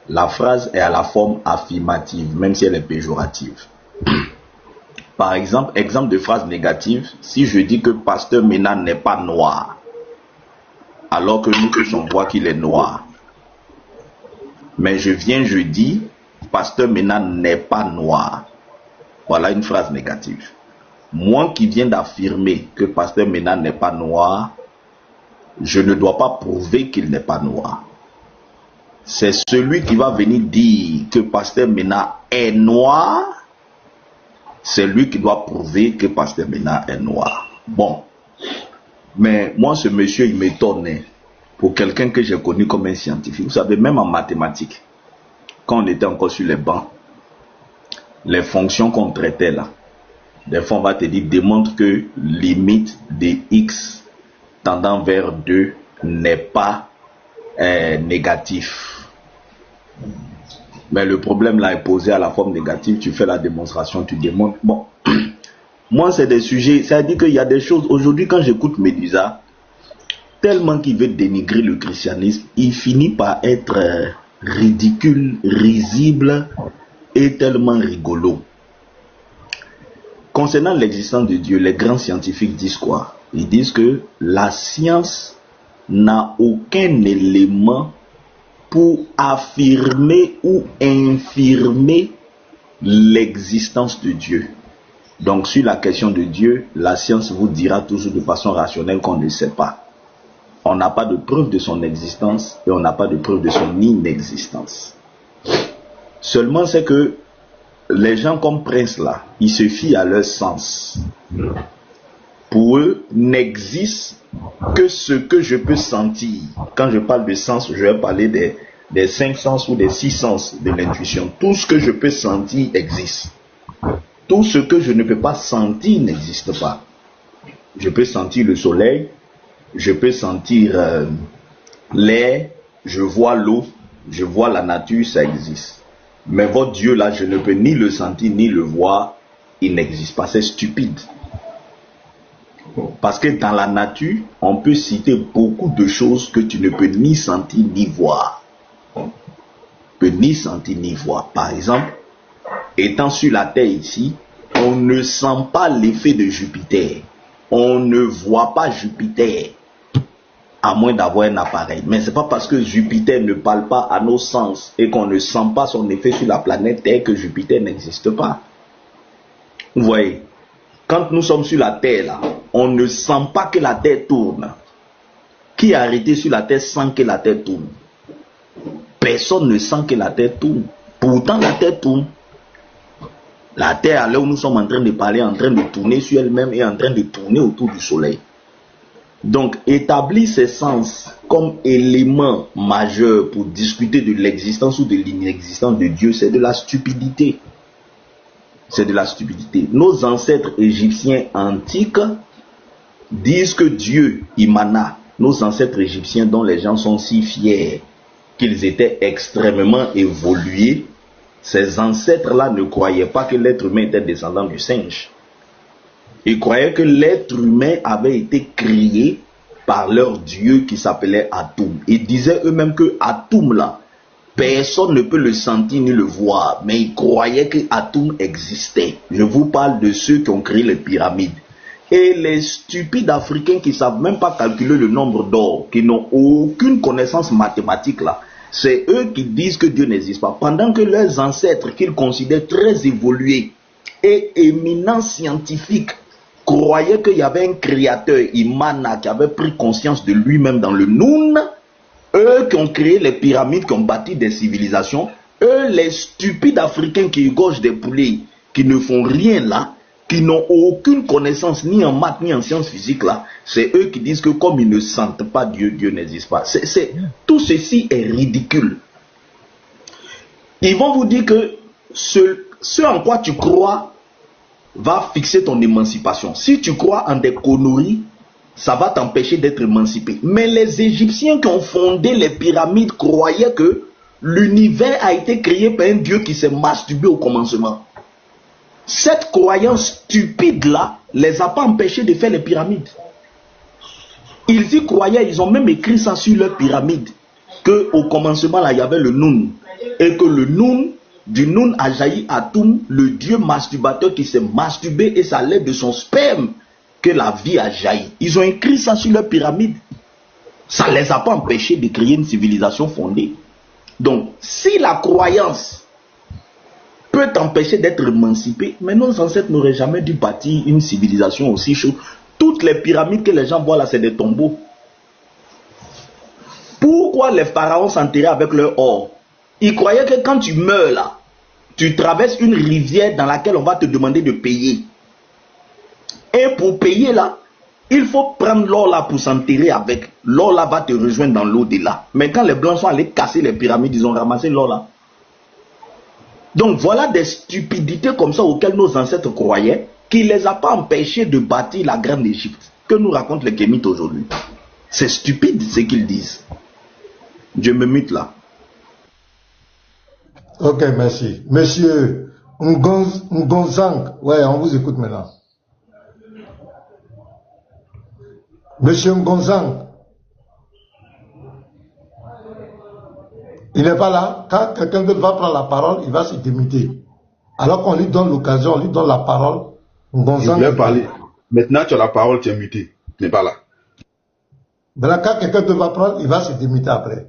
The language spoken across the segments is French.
La phrase est à la forme affirmative, même si elle est péjorative. Par exemple, exemple de phrase négative, si je dis que Pasteur Mena n'est pas noir, alors que nous tous on voit qu'il est noir. Mais je dis, Pasteur Mena n'est pas noir. Voilà une phrase négative. Moi qui viens d'affirmer que Pasteur Mena n'est pas noir, je ne dois pas prouver qu'il n'est pas noir. C'est celui qui va venir dire que Pasteur Mena est noir, c'est lui qui doit prouver que Pasteur Mena est noir. Bon, mais moi ce monsieur il m'étonnait pour quelqu'un que j'ai connu comme un scientifique. Vous savez, même en mathématiques, quand on était encore sur les bancs, les fonctions qu'on traitait là, des fois on va te dire démontre que limite de x tendant vers 2 n'est pas négatif. Mais le problème là est posé à la forme négative, tu fais la démonstration, tu démontres. Bon, moi c'est des sujets, ça veut dire qu'il y a des choses, aujourd'hui quand j'écoute Médusa, tellement qu'il veut dénigrer le christianisme, il finit par être ridicule, risible et tellement rigolo. Concernant l'existence de Dieu, les grands scientifiques disent quoi? Ils disent que la science n'a aucun élément pour affirmer ou infirmer l'existence de Dieu. Donc sur la question de Dieu, la science vous dira toujours de façon rationnelle qu'on ne sait pas. On n'a pas de preuve de son existence et on n'a pas de preuve de son inexistence. Seulement c'est que les gens comme Prince là, ils se fient à leur sens. Pour eux, n'existe que ce que je peux sentir. Quand je parle de sens, je vais parler des 5 sens ou des 6 sens de l'intuition. Tout ce que je peux sentir existe. Tout ce que je ne peux pas sentir n'existe pas. Je peux sentir le soleil, je peux sentir l'air, je vois l'eau, je vois la nature, ça existe. Mais votre Dieu là, je ne peux ni le sentir ni le voir, il n'existe pas, c'est stupide. Parce que dans la nature, on peut citer beaucoup de choses que tu ne peux ni sentir ni voir. Ni sentir ni voir. Par exemple, étant sur la terre ici, on ne sent pas l'effet de Jupiter. On ne voit pas Jupiter, à moins d'avoir un appareil. Mais ce n'est pas parce que Jupiter ne parle pas à nos sens et qu'on ne sent pas son effet sur la planète Terre que Jupiter n'existe pas. Vous voyez, quand nous sommes sur la Terre, là, on ne sent pas que la Terre tourne. Qui est arrêté sur la Terre sans que la Terre tourne? Personne ne sent que la Terre tourne. Pourtant, la Terre tourne. La Terre, à l'heure où nous sommes en train de parler, est en train de tourner sur elle-même et en train de tourner autour du Soleil. Donc, établir ces sens comme élément majeur pour discuter de l'existence ou de l'inexistence de Dieu, c'est de la stupidité. C'est de la stupidité. Nos ancêtres égyptiens antiques disent que Dieu, Imana, nos ancêtres égyptiens dont les gens sont si fiers qu'ils étaient extrêmement évolués, ces ancêtres-là ne croyaient pas que l'être humain était descendant du singe. Ils croyaient que l'être humain avait été créé par leur Dieu qui s'appelait Atum. Ils disaient eux-mêmes que Atum là, personne ne peut le sentir ni le voir, mais ils croyaient que Atum existait. Je vous parle de ceux qui ont créé les pyramides. Et les stupides Africains qui ne savent même pas calculer le nombre d'or, qui n'ont aucune connaissance mathématique là, c'est eux qui disent que Dieu n'existe pas. Pendant que leurs ancêtres, qu'ils considèrent très évolués et éminents scientifiques, croyaient qu'il y avait un créateur, Imana, qui avait pris conscience de lui-même dans le Noun. Eux qui ont créé les pyramides, qui ont bâti des civilisations, eux les stupides Africains qui égorgent des poulets, qui ne font rien là, qui n'ont aucune connaissance ni en maths ni en sciences physiques là, c'est eux qui disent que comme ils ne sentent pas Dieu, Dieu n'existe pas. Tout ceci est ridicule. Ils vont vous dire que ce en quoi tu crois va fixer ton émancipation. Si tu crois en des conneries, ça va t'empêcher d'être émancipé. Mais les Égyptiens qui ont fondé les pyramides croyaient que l'univers a été créé par un Dieu qui s'est masturbé au commencement. Cette croyance stupide-là les a pas empêchés de faire les pyramides. Ils y croyaient, ils ont même écrit ça sur leurs pyramides, qu'au commencement, là, il y avait le Noun. et que du Nun a jailli Atum, le dieu masturbateur qui s'est masturbé et ça l'aide de son sperme que la vie a jailli. Ils ont écrit ça sur leur pyramide. Ça ne les a pas empêchés de créer une civilisation fondée. Donc, si la croyance peut t'empêcher d'être émancipé, mais nos ancêtres n'auraient jamais dû bâtir une civilisation aussi chaude. Toutes les pyramides que les gens voient là, c'est des tombeaux. Pourquoi les pharaons s'enterraient avec leur or? Ils croyaient que quand tu meurs là, tu traverses une rivière dans laquelle on va te demander de payer. Et pour payer là, il faut prendre l'or là pour s'enterrer avec. L'or là va te rejoindre dans l'au-delà. Mais quand les Blancs sont allés casser les pyramides, ils ont ramassé l'or là. Donc voilà des stupidités comme ça auxquelles nos ancêtres croyaient, qui ne les a pas empêchés de bâtir la grande Égypte, que nous racontent les Kémites aujourd'hui. C'est stupide ce qu'ils disent. Je me mute là. Ok, merci. Monsieur Ngonzang, ouais, on vous écoute maintenant. Monsieur Ngonzang, il n'est pas là. Quand quelqu'un d'autre va prendre la parole, il va se démuter. Alors qu'on lui donne l'occasion, on lui donne la parole. Ngonzang, je voulais parler. Maintenant, tu as la parole, tu es muté. Tu n'es pas là. Maintenant, quand quelqu'un d'autre va prendre, il va se démuter après.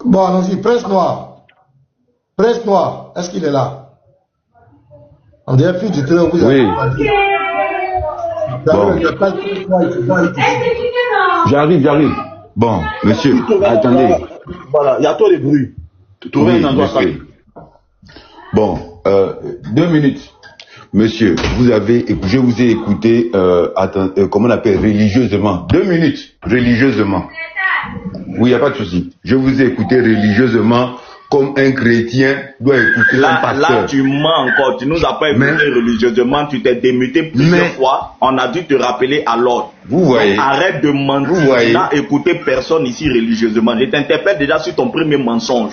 Bon, allons-y. Presse noire. Presse noire. Est-ce qu'il est là? On dirait plus du train. Oui. Bon. J'arrive. Bon, monsieur, attendez. Voilà, il y a trop de bruit. Trouvez un endroit calme. Bon, 2 minutes. Monsieur, je vous ai écouté, comment on appelle, religieusement. 2 minutes, religieusement. Oui, il n'y a pas de souci. Je vous ai écouté religieusement comme un chrétien doit écouter un pasteur. Là, tu mens encore. Tu nous as pas écouté religieusement. Tu t'es démuté plusieurs fois. On a dû te rappeler à l'ordre. Vous voyez. Donc, arrête de mentir. Vous voyez. Tu n'as écouté personne ici religieusement. Je t'interpelle déjà sur ton premier mensonge.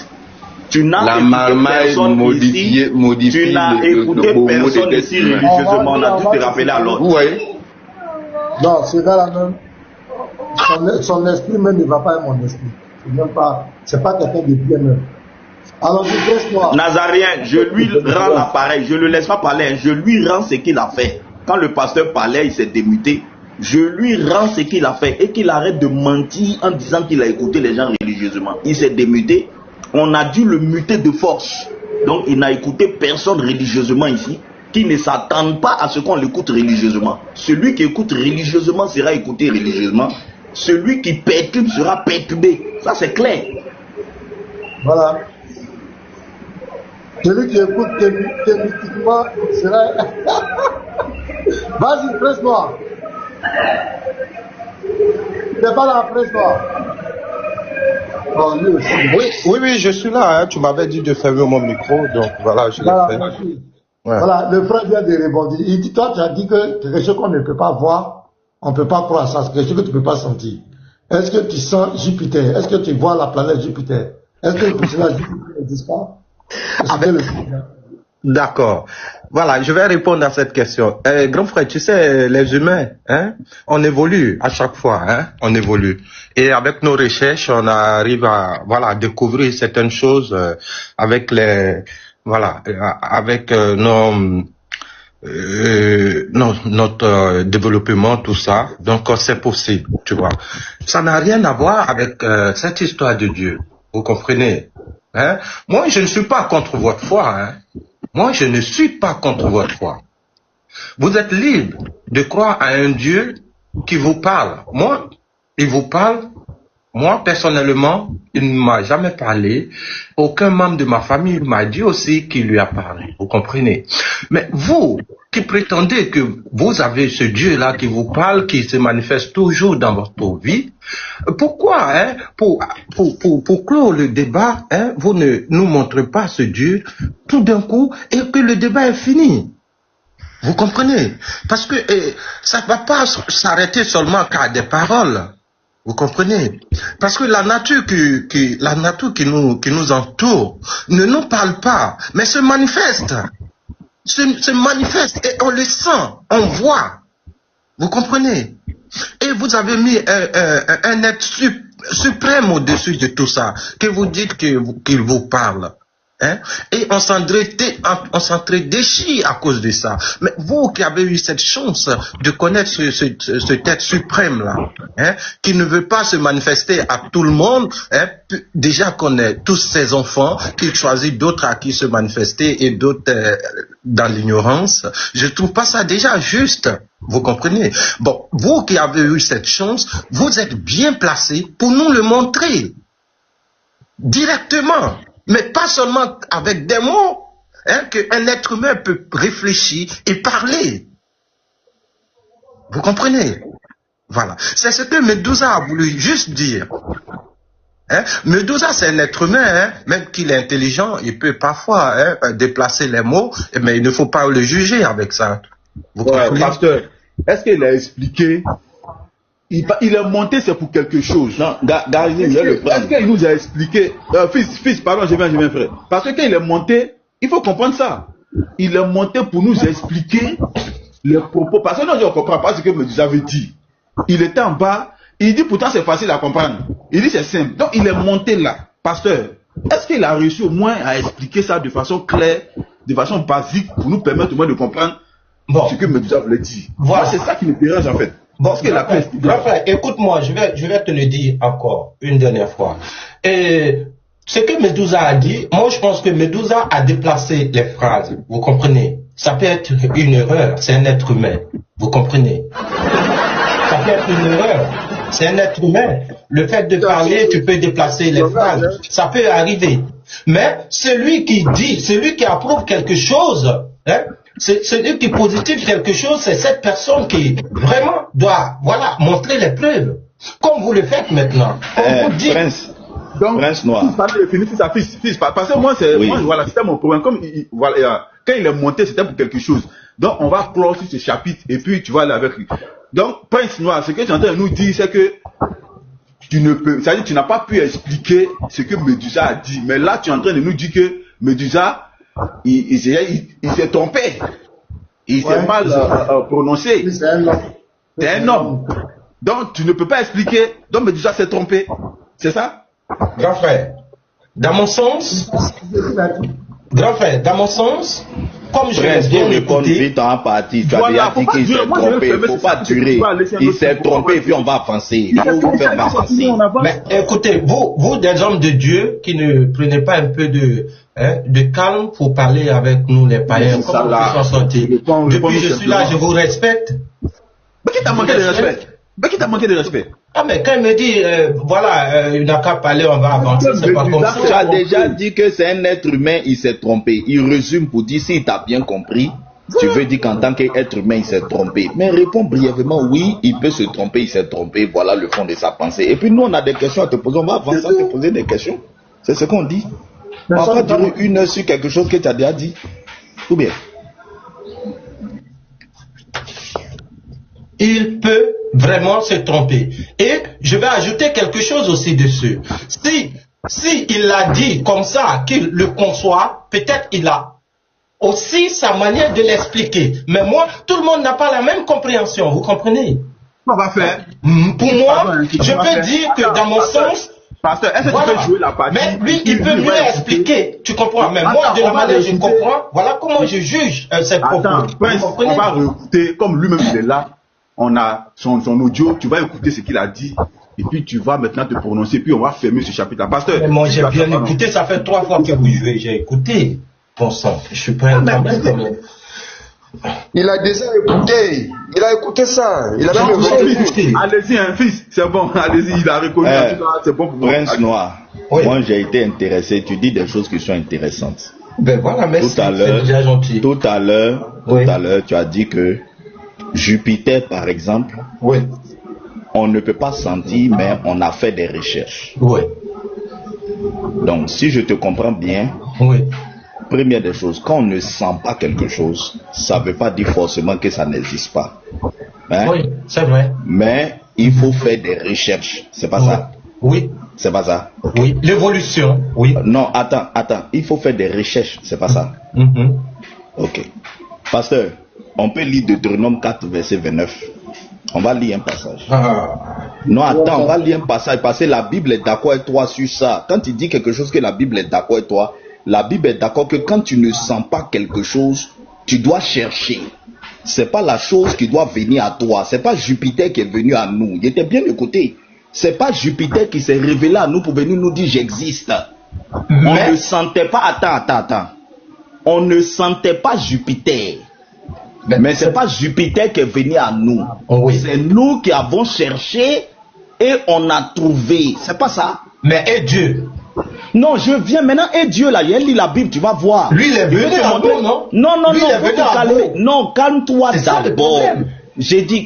Tu n'as écouté personne ici. Tu n'as écouté personne ici religieusement. On a dû te rappeler à l'ordre. Vous voyez. Non, c'est dans la même. Son esprit même ne va pas être mon esprit. C'est pas quelqu'un de bien même. Alors, laisse-moi. Nazarien, je lui rends l'appareil. Je ne le laisse pas parler. Je lui rends ce qu'il a fait. Quand le pasteur parlait, il s'est démuté. Je lui rends ce qu'il a fait et qu'il arrête de mentir en disant qu'il a écouté les gens religieusement. Il s'est démuté. On a dû le muter de force. Donc, il n'a écouté personne religieusement ici qui ne s'attend pas à ce qu'on l'écoute religieusement. Celui qui écoute religieusement sera écouté religieusement. Celui qui perturbe sera perturbé. Ça, c'est clair. Voilà. Celui qui écoute mystiquement sera... Vas-y, presse-moi. T'es pas là, presse-moi. Oh, oui, je suis là. Hein. Tu m'avais dit de fermer mon micro, donc voilà, je l'ai fait. Ouais. Voilà, le frère vient de répondre. Il dit, toi, tu as dit que quelque chose qu'on ne peut pas voir, on ne peut pas croire ça, c'est quelque chose que tu ne peux pas sentir. Est-ce que tu sens Jupiter? Est-ce que tu vois la planète Jupiter? Est-ce que le personnage Jupiter n'existe pas? D'accord. Voilà, je vais répondre à cette question. Grand frère, tu sais, les humains, hein, on évolue à chaque fois, hein, on évolue. Et avec nos recherches, on arrive à, voilà, découvrir certaines choses avec les, voilà, avec notre développement, tout ça. Donc, c'est possible, tu vois. Ça n'a rien à voir avec cette histoire de Dieu. Vous comprenez? Hein? Moi, je ne suis pas contre votre foi. Hein? Moi, je ne suis pas contre votre foi. Vous êtes libre de croire à un Dieu qui vous parle. Moi, il vous parle. Moi, personnellement, il ne m'a jamais parlé. Aucun membre de ma famille m'a dit aussi qu'il lui a parlé. Vous comprenez? Mais vous, qui prétendez que vous avez ce Dieu-là qui vous parle, qui se manifeste toujours dans votre vie, pourquoi, hein, pour clore le débat, hein, vous ne nous montrez pas ce Dieu tout d'un coup et que le débat est fini? Vous comprenez? Parce que ça ne va pas s'arrêter seulement qu'à des paroles. Vous comprenez? Parce que la nature qui nous entoure ne nous parle pas, mais se manifeste. Se manifeste et on le sent, on voit. Vous comprenez? Et vous avez mis un être suprême au-dessus de tout ça, que vous dites qu'il vous parle. Hein? Et on s'entre-déchire à cause de ça. Mais vous qui avez eu cette chance de connaître ce être suprême-là, hein, qui ne veut pas se manifester à tout le monde, hein, déjà connaît tous ses enfants, qu'il choisit d'autres à qui se manifester et d'autres dans l'ignorance, je trouve pas ça déjà juste. Vous comprenez? Bon, vous qui avez eu cette chance, vous êtes bien placé pour nous le montrer directement. Mais pas seulement avec des mots, hein, qu'un être humain peut réfléchir et parler. Vous comprenez? Voilà. C'est ce que Medusa a voulu juste dire. Hein? Medusa, c'est un être humain, hein? Même qu'il est intelligent, il peut parfois déplacer les mots, mais il ne faut pas le juger avec ça. Vous comprenez? Pasteur, est-ce qu'il a expliqué? Il est monté, c'est pour quelque chose. Non, est-ce qu'il nous a expliqué, fils, pardon, je viens, frère. Parce que quand il est monté, il faut comprendre ça. Il est monté pour nous expliquer les propos. Parce que nous, on ne comprend pas ce que Medusa avait dit. Il était en bas, il dit pourtant c'est facile à comprendre. Il dit c'est simple. Donc il est monté là. Pasteur, est-ce qu'il a réussi au moins à expliquer ça de façon claire, de façon basique, pour nous permettre au moins de comprendre ce que Medusa voulait dire? Voilà. C'est ça qui me dérange en fait. Bon, grand frère, écoute-moi, je vais te le dire encore une dernière fois. Et ce que Medusa a dit, moi je pense que Medusa a déplacé les phrases. Vous comprenez? Ça peut être une erreur, c'est un être humain. Vous comprenez? Ça peut être une erreur, c'est un être humain. Le fait de parler, tu peux déplacer les phrases. Ça peut arriver. Mais celui qui dit, celui qui approuve quelque chose, hein, celui qui positive quelque chose, c'est cette personne qui vraiment doit, voilà, montrer les preuves. Comme vous le faites maintenant. Vous dites. Prince Noir. Fils, parce que moi, voilà, c'était mon problème. Comme, voilà, quand il est monté, c'était pour quelque chose. Donc, on va clore sur ce chapitre et puis tu vas aller avec lui. Donc, Prince Noir, ce que tu es en train de nous dire, c'est que c'est-à-dire tu n'as pas pu expliquer ce que Medusa a dit. Mais là, tu es en train de nous dire que Medusa, il s'est trompé. Il s'est mal prononcé. C'est un homme. Donc, tu ne peux pas expliquer. Donc, Medusa s'est trompé. C'est ça? Grand frère, dans mon sens, comme je l'ai bien écouté, vite en partie, tu as déjà dit qu'il s'est trompé, il ne faut pas durer. Il s'est trompé et puis on va avancer. Il faut vous faire avancer. Mais écoutez, vous des hommes de Dieu qui ne prenez pas un peu de calme pour parler avec nous les païens, comment vous s'en sortez? Depuis je suis là, je vous respecte. Mais qui t'a manqué de respect? Ah mais quand il me dit, il n'a qu'à parler, on va avancer, c'est pas comme ça. Tu as déjà dit que c'est un être humain, il s'est trompé. Il résume pour dire, s'il t'a bien compris, tu veux dire qu'en tant qu'être humain, il s'est trompé. Mais réponds brièvement, oui, il peut se tromper, il s'est trompé, voilà le fond de sa pensée. Et puis nous, on a des questions à te poser, on va avancer à te poser des questions. C'est ce qu'on dit. On va pas durer une heure sur quelque chose que tu as déjà dit. Ou bien? Il peut vraiment se tromper. Et je vais ajouter quelque chose aussi dessus. Si il l'a dit comme ça, qu'il le conçoit, peut-être il a aussi sa manière de l'expliquer. Mais moi, tout le monde n'a pas la même compréhension, vous comprenez? On va faire. Pour moi, je peux dire que dans mon sens, Pasteur, est-ce que tu peux jouer la partie? Mais lui, il peut mieux expliquer, tu comprends? Mais moi, de la manière je comprends, voilà comment je juge cette propos. Prince, on va réécouter, comme lui-même il est là, on a son audio, tu vas écouter ce qu'il a dit, et puis tu vas maintenant te prononcer, puis on va fermer ce chapitre-là. Pasteur, mais moi j'ai bien écouté, ça fait 3 fois que vous jouez, j'ai écouté. Bon sang, je suis prêt à Il a déjà écouté, il a écouté ça, il a même écouté. Allez-y, un fils, c'est bon, allez-y, il a reconnu, c'est bon pour vous. Prince Noir, oui. Moi j'ai été intéressé, tu dis des choses qui sont intéressantes. Ben voilà, merci, c'est déjà gentil. Tout à l'heure, tu as dit que Jupiter, par exemple, oui. On ne peut pas sentir, mais on a fait des recherches. Oui. Donc, si je te comprends bien, oui. Première des choses, quand on ne sent pas quelque chose, ça ne veut pas dire forcément que ça n'existe pas. Hein? Oui, c'est vrai. Mais il faut faire des recherches. C'est pas ça? Oui. C'est pas ça? Okay. Oui. L'évolution, oui. Non, attends. Il faut faire des recherches. C'est pas ça? Mm-hmm. Ok. Pasteur, on peut lire Deutéronome 4, verset 29. On va lire un passage. Non, attends, on va lire un passage parce que la Bible est d'accord avec toi sur ça. Quand tu dis quelque chose que la Bible est d'accord avec toi, la Bible est d'accord que quand tu ne sens pas quelque chose, tu dois chercher. C'est pas la chose qui doit venir à toi. C'est pas Jupiter qui est venu à nous. Il était bien écouté. C'est pas Jupiter qui s'est révélé à nous pour venir nous dire j'existe. On ne sentait pas. Attends. On ne sentait pas Jupiter. Mais c'est pas Jupiter qui est venu à nous. C'est nous qui avons cherché et on a trouvé. C'est pas ça. Mais et Dieu? Non, je viens maintenant. Et Dieu là, il lit la Bible, tu vas voir. Lui, il est venu à nous, non? Non, faut te calmer. Non, calme-toi d'abord.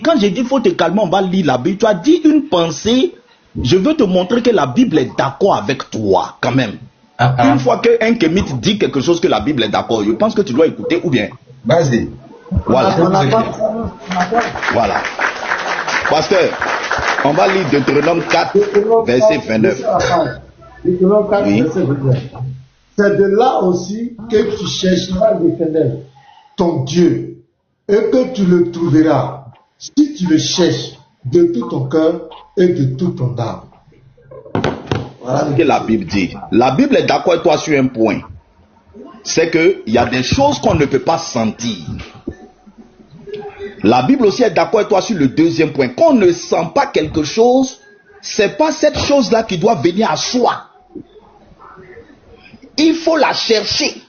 Quand j'ai dit faut te calmer, on va lire la Bible. Tu as dit une pensée. Je veux te montrer que la Bible est d'accord avec toi, quand même. Une fois qu'un kémite dit quelque chose que la Bible est d'accord, je pense que tu dois écouter ou bien. Vas-y. Voilà. Pasteur, on va lire Deutéronome 4, verset 29. Deutéronome 4, verset 29. C'est de là aussi que tu chercheras l'Éternel, ton Dieu, et que tu le trouveras, si tu le cherches de tout ton cœur et de toute ton âme. Voilà ce que la Bible dit. La Bible est d'accord avec toi sur un point. C'est qu'il y a des choses qu'on ne peut pas sentir. La Bible aussi est d'accord avec toi sur le deuxième point. Quand on ne sent pas quelque chose, c'est pas cette chose-là qui doit venir à soi. Il faut la chercher.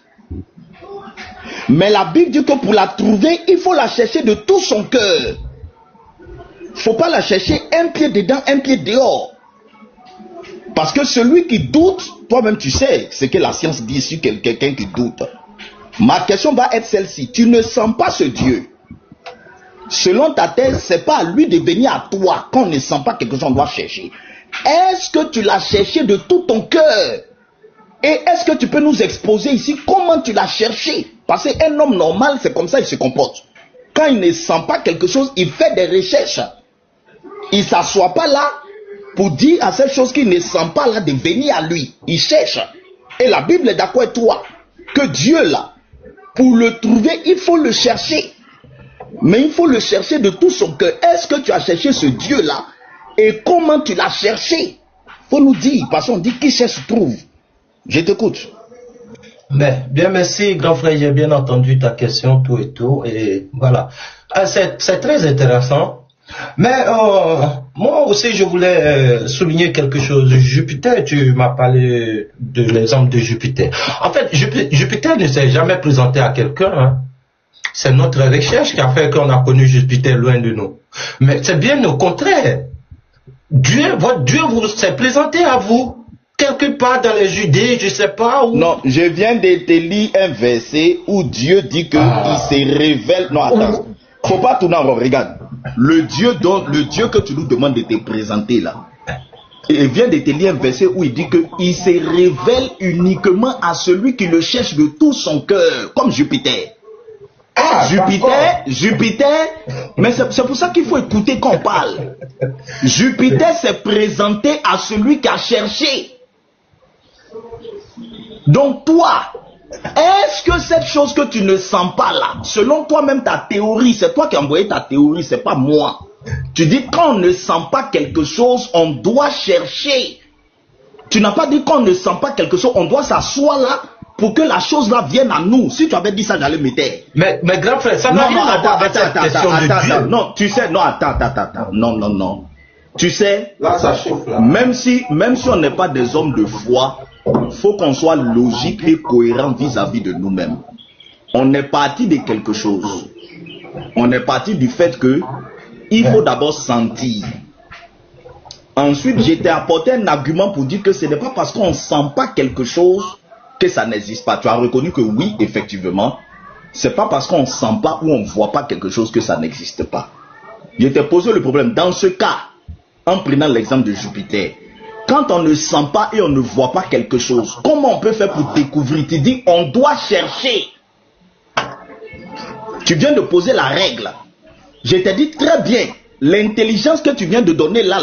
Mais la Bible dit que pour la trouver, il faut la chercher de tout son cœur. Il ne faut pas la chercher un pied dedans, un pied dehors. Parce que celui qui doute, toi-même tu sais ce que la science dit sur quelqu'un qui doute. Ma question va être celle-ci. Tu ne sens pas ce Dieu. Selon ta thèse, c'est pas à lui de venir à toi. Quand on ne sent pas quelque chose, on doit chercher. Est-ce que tu l'as cherché de tout ton cœur? Et est-ce que tu peux nous exposer ici comment tu l'as cherché? Parce qu'un homme normal, c'est comme ça il se comporte. Quand il ne sent pas quelque chose, il fait des recherches. Il ne s'assoit pas là pour dire à cette chose qu'il ne sent pas là de venir à lui. Il cherche. Et la Bible est d'accord avec toi que Dieu là, pour le trouver, il faut le chercher. Mais il faut le chercher de tout son cœur. Est-ce que tu as cherché ce Dieu-là? Et comment tu l'as cherché? Il faut nous dire, parce qu'on dit qui cherche trouve. Je t'écoute. Mais bien merci, grand frère, j'ai bien entendu ta question, tout et tout. Et voilà. C'est très intéressant. Mais moi aussi, je voulais souligner quelque chose. Jupiter, tu m'as parlé de l'exemple de Jupiter. En fait, Jupiter ne s'est jamais présenté à quelqu'un, hein. C'est notre recherche qui a fait qu'on a connu Jupiter loin de nous. Mais c'est bien au contraire. Votre Dieu vous s'est présenté à vous, quelque part dans les Judées, je ne sais pas où. Non, je viens de te lire un verset où Dieu dit qu'il se révèle. Non, attends. Faut pas tourner en rond, regarde. Le Dieu que tu nous demandes de te présenter là. Il vient de te lire un verset où il dit qu'il se révèle uniquement à celui qui le cherche de tout son cœur, comme Jupiter. Jupiter, mais c'est pour ça qu'il faut écouter quand on parle. Jupiter s'est présenté à celui qui a cherché. Donc toi, est-ce que cette chose que tu ne sens pas là, selon toi-même ta théorie, c'est toi qui as envoyé ta théorie, c'est pas moi. Tu dis quand on ne sent pas quelque chose, on doit chercher. Tu n'as pas dit qu'on ne sent pas quelque chose, on doit s'asseoir là pour que la chose là vienne à nous. Si tu avais dit ça, j'allais me taire. Mais grand frère, ça n'a rien à voir avec cette question de Dieu. Non, tu sais, non, attends. Non. Tu sais, là, ça chauffe, là. Même si on n'est pas des hommes de foi, il faut qu'on soit logique et cohérent vis-à-vis de nous-mêmes. On est parti de quelque chose. On est parti du fait que il faut d'abord sentir. Ensuite, j'ai t'ai apporté un argument pour dire que ce n'est pas parce qu'on ne sent pas quelque chose que ça n'existe pas. Tu as reconnu que oui, effectivement, c'est pas parce qu'on ne sent pas ou on ne voit pas quelque chose que ça n'existe pas. Je t'ai posé le problème. Dans ce cas, en prenant l'exemple de Jupiter, quand on ne sent pas et on ne voit pas quelque chose, comment on peut faire pour découvrir? Tu dis, on doit chercher. Tu viens de poser la règle. Je t'ai dit très bien, l'intelligence que tu viens de donner là,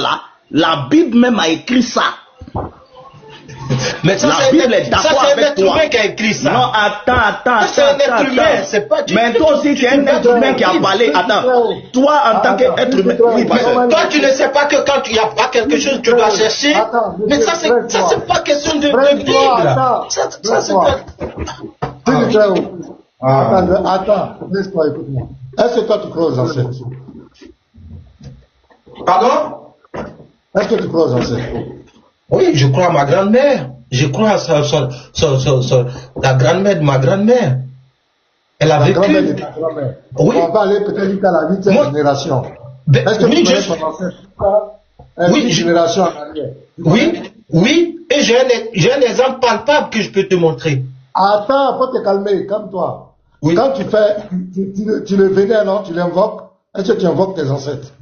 la Bible même a écrit ça. Mais ça, la Bible est d'accord avec humain qui a écrit ça. Non, attends. C'est un être humain, c'est pas du... Mais toi aussi, c'est un être humain qui a parlé. Attends, toi en tant qu'être humain... Oui, toi, tu ne sais pas que quand il n'y a pas quelque chose que tu dois chercher, mais ça, c'est pas question de Bible. Ça, c'est pas... Attends, laisse-moi, écoute-moi. Est-ce que toi, tu crois aux ancêtres? Pardon? Est-ce que tu crois aux ancêtres? Oui, je crois à ma grand-mère. Je crois à la grand-mère de ma grand-mère. Elle a vécu. Grand-mère de ta grand-mère. Oui. On va aller peut-être jusqu'à la 8e génération. Est-ce que tu connais ton ancêtre? Oui, génération en arrière. Oui. Et j'ai un exemple palpable que je peux te montrer. Attends, faut te calmer, calme-toi. Oui. Quand tu fais, tu le vénères, non? Tu l'invoques. Est-ce que tu invoques tes ancêtres?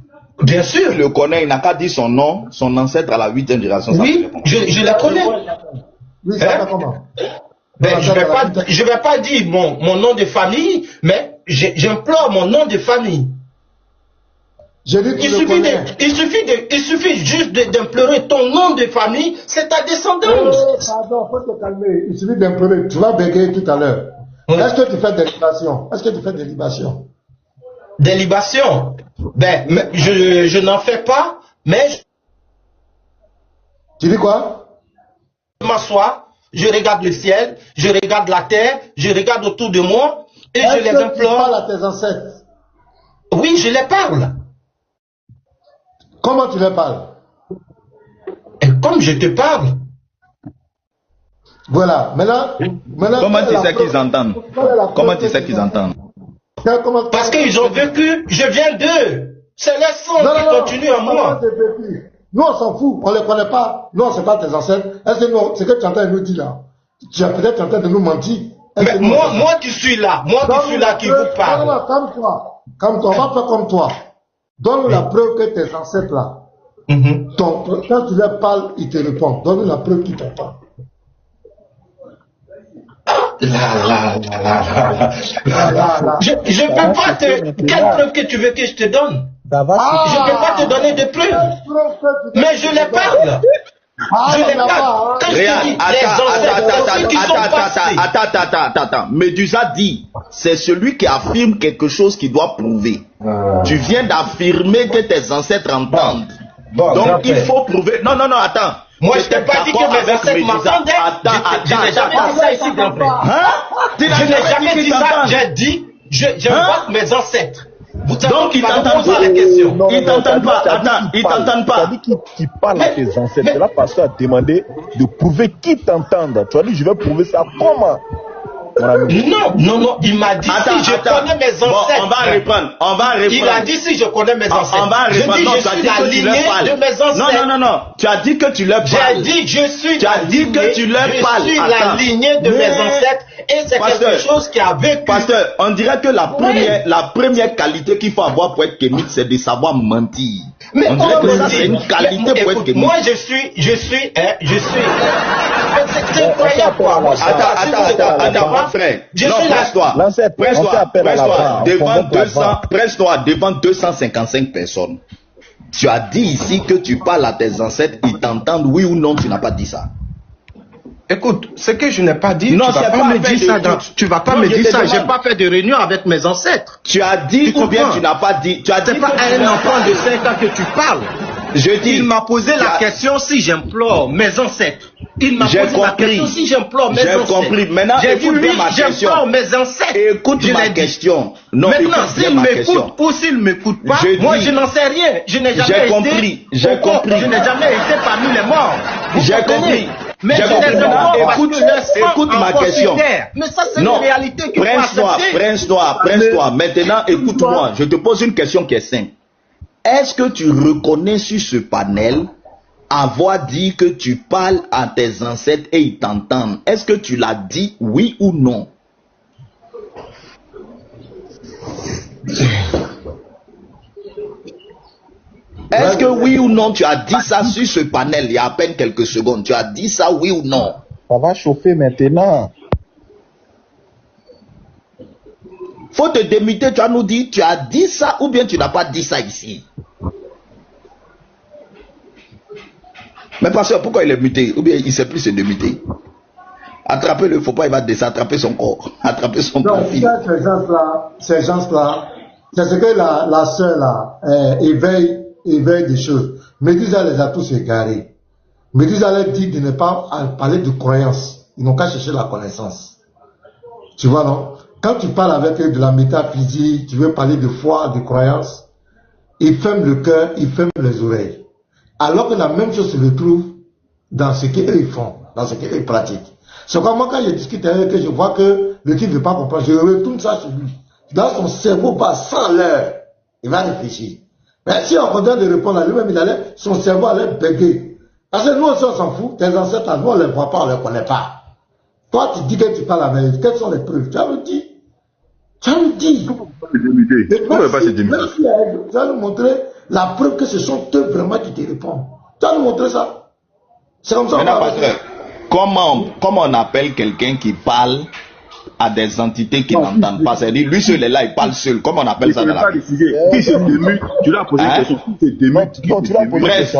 Bien sûr. Il le connaît, il n'a qu'à dire son nom, son ancêtre à la 8e génération. Oui, je la connais. Oui, ça va comment? Ben, je vais pas dire mon nom de famille, mais j'implore mon nom de famille. Il suffit juste d'implorer ton nom de famille, c'est ta descendance. Pardon, faut te calmer. Il suffit d'implorer. Tu vas bégayer tout à l'heure. Oui. Est-ce que tu fais des libations? Des libations? Ben, je n'en fais pas, mais... Tu dis quoi? Je m'assois, je regarde le ciel, je regarde la terre, je regarde autour de moi, et je les implore. Tu parles à tes ancêtres? Oui, je les parle. Comment tu les parles? Et comme je te parle. Voilà. Maintenant comment tu sais qu'ils entendent? Comment tu sais qu'ils entendent? Parce qu'ils ont vécu, je viens d'eux. C'est leur sang qui continue en moi. Nous, on s'en fout, on ne les connaît pas. Nous, on ne sait pas tes ancêtres. Est-ce que ce que tu es en train de nous dire là, tu es peut-être en train de nous mentir? Mais moi qui suis là, qui vous parle. Non, calme-toi. Calme-toi, on va faire comme toi. Donne-nous la preuve que tes ancêtres là, quand tu leur parles, ils te répondent. Donne-nous la preuve qu'ils t'en parlent. Je ne peux pas te... Quelle preuve que tu veux que je te donne? Je ne peux pas te donner de preuves. Mais je les parle. Je les parle. Quand je dis attends. Médusa dit, c'est celui qui affirme quelque chose qui doit prouver. Tu viens d'affirmer que tes ancêtres entendent. Donc il faut prouver. Non, attends. Moi, je t'ai pas dit que mes ancêtres m'entendaient. Je n'ai jamais dit ça ici, grand frère. Je n'ai jamais dit ça. J'ai dit, j'invoque mes ancêtres. Donc, ils t'entendent pas la question. Ils t'entendent pas. Attends, ils t'entendent pas. Tu as dit qu'il parle à tes ancêtres. C'est là parce que tu as demandé de prouver qu'ils t'entendent. Tu as dit, je vais prouver ça comment? Non, il m'a dit si je connais mes ancêtres. Bon, on va reprendre. Il a dit si je connais mes ancêtres. On va reprendre. Je suis la lignée de mes ancêtres. Non. Tu as dit que tu leur parles. J'ai dit je suis. Tu as dit que tu leur parles. Je suis la lignée de mes ancêtres et c'est quelque chose qui a vécu. Pasteur, on dirait que la première qualité qu'il faut avoir pour être kémite, c'est de savoir mentir. Mais on dirait que ça c'est une qualité pour être kémite. Moi je suis. C'est incroyable quoi. Attends, mon frère. Presse-toi devant 255 personnes. Tu as dit ici que tu parles à tes ancêtres, ils t'entendent, oui ou non, tu n'as pas dit ça. Écoute, ce que je n'ai pas dit, non, tu vas pas me dire ça. J'ai pas fait de réunion avec mes ancêtres. Tu as dit ou bien tu n'as pas dit. Tu as dit pas à un enfant de 5 ans que tu parles. Il m'a posé la question si j'implore mes ancêtres. Il m'a posé la question si j'implore mes ancêtres. J'ai compris. Maintenant, écoute bien ma question. J'implore mes ancêtres. Écoute ma question. Non, maintenant, s'il m'écoute ou s'il ne m'écoute pas, moi je n'en sais rien. Je n'ai jamais été. J'ai compris. Je n'ai jamais été parmi les morts. J'ai compris. Mais écoute ma question. Mais ça, c'est une réalité qu'il faut accepter. Presse-toi. Maintenant, écoute-moi. Je te pose une question qui est simple. Est-ce que tu reconnais sur ce panel avoir dit que tu parles à tes ancêtres et ils t'entendent? Est-ce que tu l'as dit, oui ou non? Est-ce que oui ou non tu as dit ça sur ce panel il y a à peine quelques secondes? Tu as dit ça, oui ou non? Ça va chauffer maintenant. Faut te démuter, tu vas nous dire tu as dit ça ou bien tu n'as pas dit ça ici. Mais pasteur, pourquoi il est muté? Ou bien il ne sait plus se démuter? Attrapez-le, il ne faut pas, il va attraper son corps. Attraper son profil. Donc, ces gens-là, c'est ce que la sœur là, éveille des choses. Médusa les a tous égarés. Médusa leur dit de ne pas parler de croyance. Ils n'ont qu'à chercher la connaissance. Tu vois, non? Quand tu parles avec eux de la métaphysique, tu veux parler de foi, de croyance, ils ferment le cœur, ils ferment les oreilles. Alors que la même chose se retrouve dans ce qu'ils font, dans ce qu'ils pratiquent. C'est comme moi, quand je discute avec eux, je vois que le type ne veut pas comprendre, je retourne ça sur lui. Dans son cerveau, pas sans l'heure, il va réfléchir. Mais si on continue de répondre à lui-même, son cerveau allait bégayer. Parce que nous aussi, on s'en fout. Tes ancêtres, nous, on ne les voit pas, on ne les connaît pas. Toi, tu dis que tu parles la vérité. Quelles sont les preuves? Tu as le dit. Tu as le dit. Tu vas nous montrer la preuve que ce sont eux vraiment qui te répondent. Tu vas nous montrer ça. C'est comme ça. Comment on appelle quelqu'un qui parle à des entités qui n'entendent pas? C'est-à-dire, lui seul est là, il parle seul. Comment on appelle ça dans la vie? Qui se démute? Tu l'as posé une question. Qui se démute? Bref,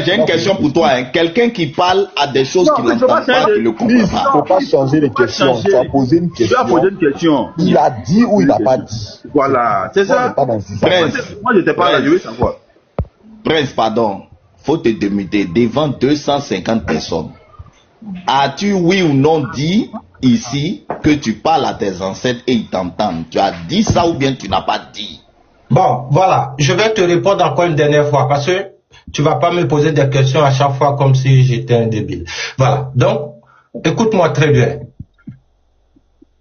j'ai une question pour toi. Quelqu'un qui parle à des choses qu'il n'entend pas, qu'il ne comprend pas. Il ne faut pas changer les questions. Tu as posé une question. Tu as posé une question. Il a dit ou il n'a pas dit. Voilà, c'est ça. Moi, je t'ai pas là, je veux savoir. Prince, pardon. Faut te démuter devant 250 personnes. As-tu oui ou non dit ici que tu parles à tes ancêtres et ils t'entendent? Tu as dit ça ou bien tu n'as pas dit? Bon, voilà. Je vais te répondre encore une dernière fois parce que tu vas pas me poser des questions à chaque fois comme si j'étais un débile. Voilà. Donc, écoute-moi très bien.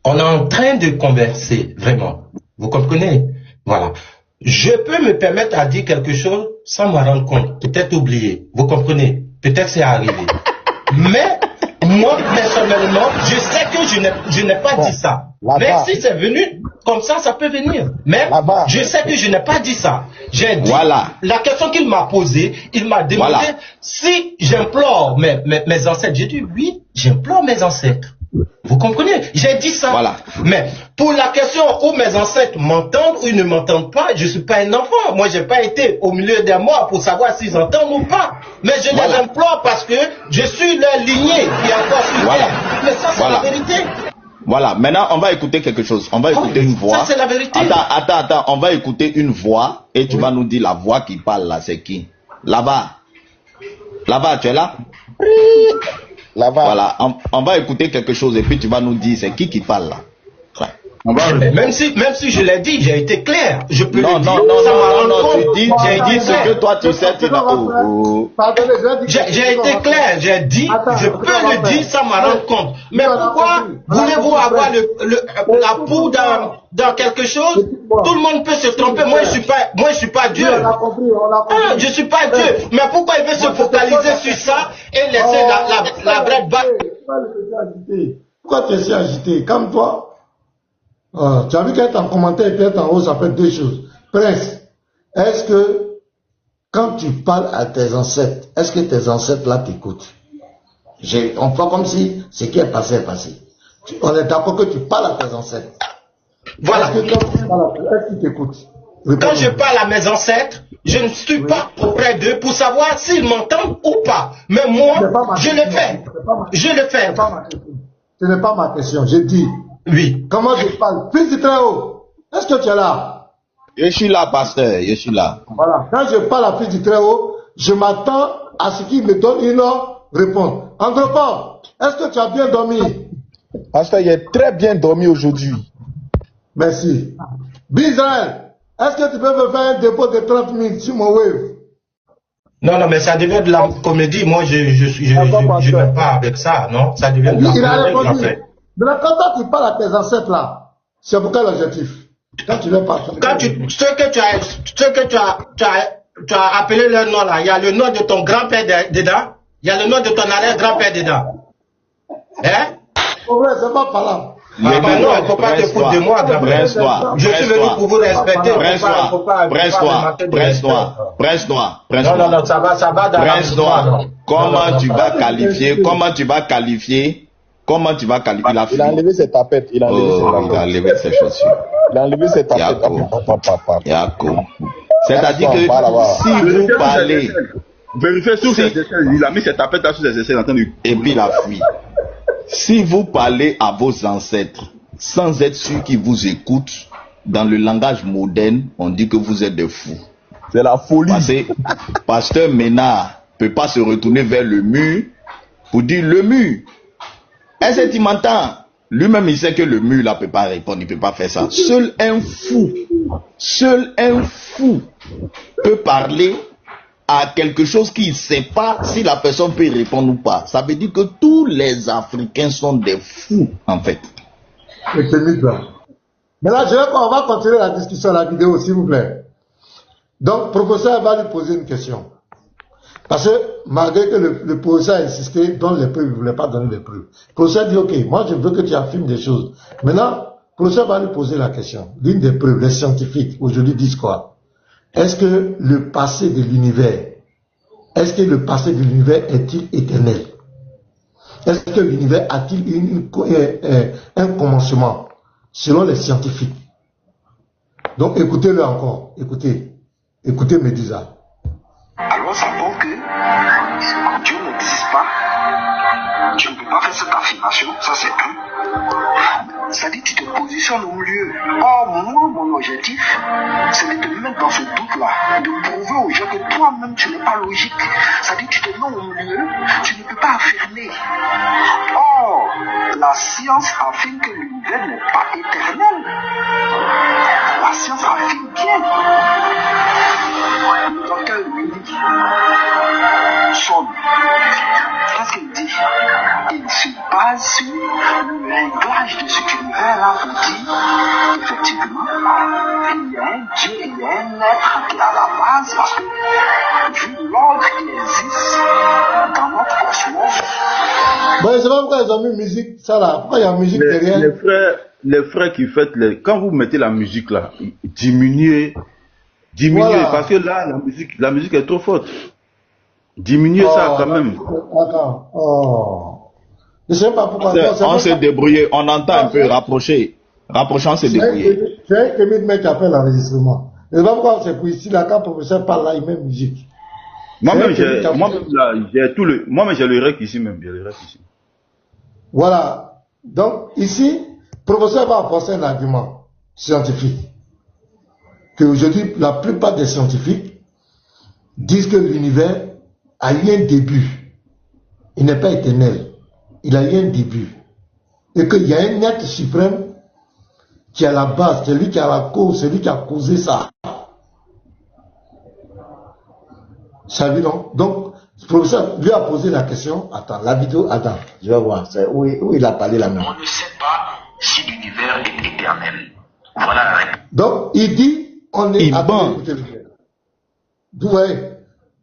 On est en train de converser, vraiment. Vous comprenez? Voilà. Je peux me permettre à dire quelque chose sans me rendre compte. Peut-être oublier. Vous comprenez? Peut-être c'est arrivé. Mais, moi, personnellement, je sais que je n'ai pas dit ça. Mais si c'est venu, comme ça peut venir. Mais, je sais que je n'ai pas dit ça. J'ai dit, la question qu'il m'a posée, il m'a demandé si j'implore mes ancêtres. J'ai dit, oui, j'implore mes ancêtres. Vous comprenez? J'ai dit ça. Voilà. Mais pour la question où mes ancêtres m'entendent ou ils ne m'entendent pas, je ne suis pas un enfant. Moi, je n'ai pas été au milieu des morts pour savoir s'ils entendent ou pas. Mais je les implore parce que je suis leur lignée qui est encore sur terre. Mais ça, c'est la vérité. Voilà. Maintenant, on va écouter quelque chose. On va écouter une voix. Ça, c'est la vérité. Attends. On va écouter une voix et tu vas nous dire la voix qui parle là, c'est qui? Là-bas, tu es là? Voilà, on va écouter quelque chose et puis tu vas nous dire c'est qui parle là. Même si je l'ai dit, j'ai été clair. Je peux non, le dire. J'ai dit ce que toi tu sais. J'ai été clair, j'ai dit, je peux le dire sans m'en rendre compte. Mais pourquoi voulez-vous avoir la peau dans quelque chose? Tout le monde peut se tromper. Moi, je suis pas Dieu. Je suis pas Dieu. Mais pourquoi il veut se focaliser sur ça et laisser la brette battre? Pourquoi tu es si agité? Comme toi. Tu as vu qu'être en commentaire et qu'être en haut, ça fait deux choses. Prince, est-ce que quand tu parles à tes ancêtres, est-ce que tes ancêtres là t'écoutent? On fait comme si ce qui est passé est passé. On est d'accord que tu parles à tes ancêtres. Voilà. Est-ce que quand tu parles à tes ancêtres, est-ce qu'ils t'écoutent? Quand je parle à mes ancêtres, je ne suis pas auprès d'eux pour savoir s'ils m'entendent ou pas. Mais moi, je le fais. Je le fais. Ce n'est pas ma question. Je dis. Oui. Comment je parle? Fils du Très-Haut, est-ce que tu es là? Je suis là, pasteur, je suis là. Voilà. Quand je parle à Fils du Très-Haut, je m'attends à ce qu'il me donne une réponse. Andropov, est-ce que tu as bien dormi? Pasteur, il est très bien dormi aujourd'hui. Merci. Bizraël, est-ce que tu peux me faire un dépôt de 30 minutes sur mon wave? Non, mais ça devient de la comédie. Moi, je ne vais pas avec ça, non? Ça devient de la comédie, en fait. Mais quand tu parles à tes ancêtres là, c'est pour quel objectif? Quand tu leur parles. Ce que tu as appelé leur nom là, il y a le nom de ton grand-père dedans, il y a le nom de ton arrière-grand-père dedans. Hein? C'est pas par là. Non, il ne faut pas te foutre de moi, grand-père. Je suis venu pour vous respecter. Presse-toi. Non, ça va dans la Comment tu vas qualifier la fille? Il a enlevé ses tapettes. Il a enlevé ses chaussures. Il a enlevé ses tapettes. C'est-à-dire que si vous parlez... Vérifiez sur ses aisselles. Il a mis ses tapettes là sur ses aisselles. Et puis il a fui. Si vous parlez à vos ancêtres sans être sûr qu'ils vous écoutent, dans le langage moderne, on dit que vous êtes des fous. C'est la folie. Parce que Pasteur Ménard ne peut pas se retourner vers le mur pour dire le mur. Est-ce que tu m'entends? Lui-même, il sait que le mur là ne peut pas répondre, il ne peut pas faire ça. Seul un fou peut parler à quelque chose qu'il ne sait pas si la personne peut répondre ou pas. Ça veut dire que tous les Africains sont des fous, en fait. Et c'est mythe là. Maintenant, on va continuer la discussion, la vidéo, s'il vous plaît. Donc, le professeur va lui poser une question. Parce que, malgré que le professeur a insisté, donne les preuves, il ne voulait pas donner les preuves. Le professeur dit, ok, moi je veux que tu affirmes des choses. Maintenant, le professeur va lui poser la question. L'une des preuves, les scientifiques, aujourd'hui disent quoi? Est-ce que le passé de l'univers, est-il éternel? Est-ce que l'univers a-t-il un commencement, selon les scientifiques? Donc, écoutez-le encore. Écoutez Médusa. Alors nous savons que Dieu n'existe pas. Tu ne peux pas faire cette affirmation, ça c'est un. Ça dit tu te positionnes au milieu. Or, moi, mon objectif, c'est de te mettre dans ce doute-là, de prouver aux gens que toi-même tu n'es pas logique. Ça dit tu te mets au milieu, tu ne peux pas affirmer. Or, la science affirme que l'univers n'est pas éternel. La science affirme bien. Le docteur Willy Son, qu'est-ce qu'il dit? Il se base sur le réglage de cet univers-là pour dire effectivement il y a un Dieu, il y a un être qui est à la base parce que vu l'ordre qui existe dans notre cosmos. Bon, c'est pas pourquoi ils ont mis musique, ça là, pourquoi il y a musique derrière? Les frères qui faites, quand vous mettez la musique là, diminuez, voilà. Parce que là, la musique est trop forte. Diminuez ça quand même. Attends, je sais pas pourquoi. On s'est débrouillé, on entend un peu, rapprocher, on s'est débrouillé. C'est un mec qui a fait l'enregistrement. Je sais pas pourquoi c'est pour ici, là, quand le professeur parle là, il met musique. Moi-même, j'ai le rec ici même, Voilà. Donc, ici, le professeur va apporter un argument scientifique. Que aujourd'hui, la plupart des scientifiques disent que l'univers a eu un début. Il n'est pas éternel. Il a eu un début. Et qu'il y a un être suprême qui est à la base, celui qui a la cause, celui qui a causé ça. Ça veut donc, le professeur lui a posé la question. Attends, la vidéo, attends, je vais voir. C'est où il a parlé la même. On ne sait pas si l'univers est éternel. Voilà la réponse. Donc, il dit, on est à bon. Vous voyez,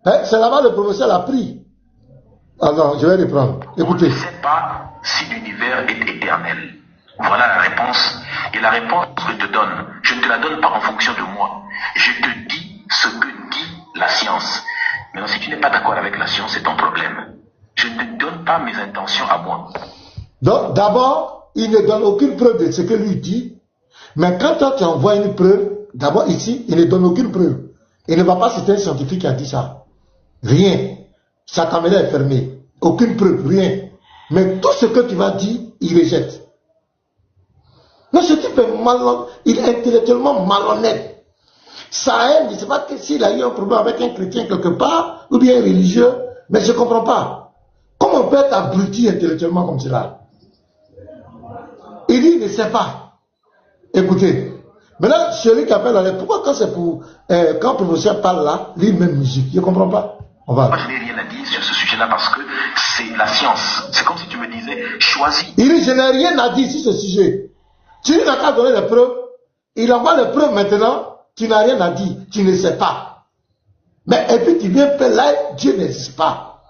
c'est là-bas le professeur l'a pris. Alors, je vais reprendre. Écoutez. On ne sait pas si l'univers est éternel. Voilà la réponse. Et la réponse que je te donne, je ne te la donne pas en fonction de moi. Je te dis ce que dit la science. Maintenant, si tu n'es pas d'accord avec la science, c'est ton problème. Je ne te donne pas mes intentions à moi. Donc, d'abord, il ne donne aucune preuve de ce que lui dit. Mais quand toi, tu envoies une preuve, d'abord ici, il ne donne aucune preuve. Il ne va pas citer un scientifique qui a dit ça. Rien. Sa caméra est fermée. Aucune preuve, rien. Mais tout ce que tu vas dire, il rejette. Mais ce type est malhonnête. Il est intellectuellement malhonnête. Ça aide, je ne sais pas s'il a eu un problème avec un chrétien quelque part, ou bien un religieux, mais je ne comprends pas. Comment on peut être abruti intellectuellement comme cela? Il dit, il ne sait pas. Écoutez. Maintenant, celui qui appelle la pourquoi quand c'est pour quand le professeur parle là, lui même musique, je ne comprends pas. On va. Moi, je n'ai rien à dire sur ce sujet-là parce que c'est la science. C'est comme si tu me disais, choisis. Il dit, je n'ai rien à dire sur ce sujet. Tu n'as qu'à donner les preuves. Il envoie les preuves maintenant, tu n'as rien à dire, tu ne sais pas. Mais et puis tu viens faire là, Dieu n'existe pas.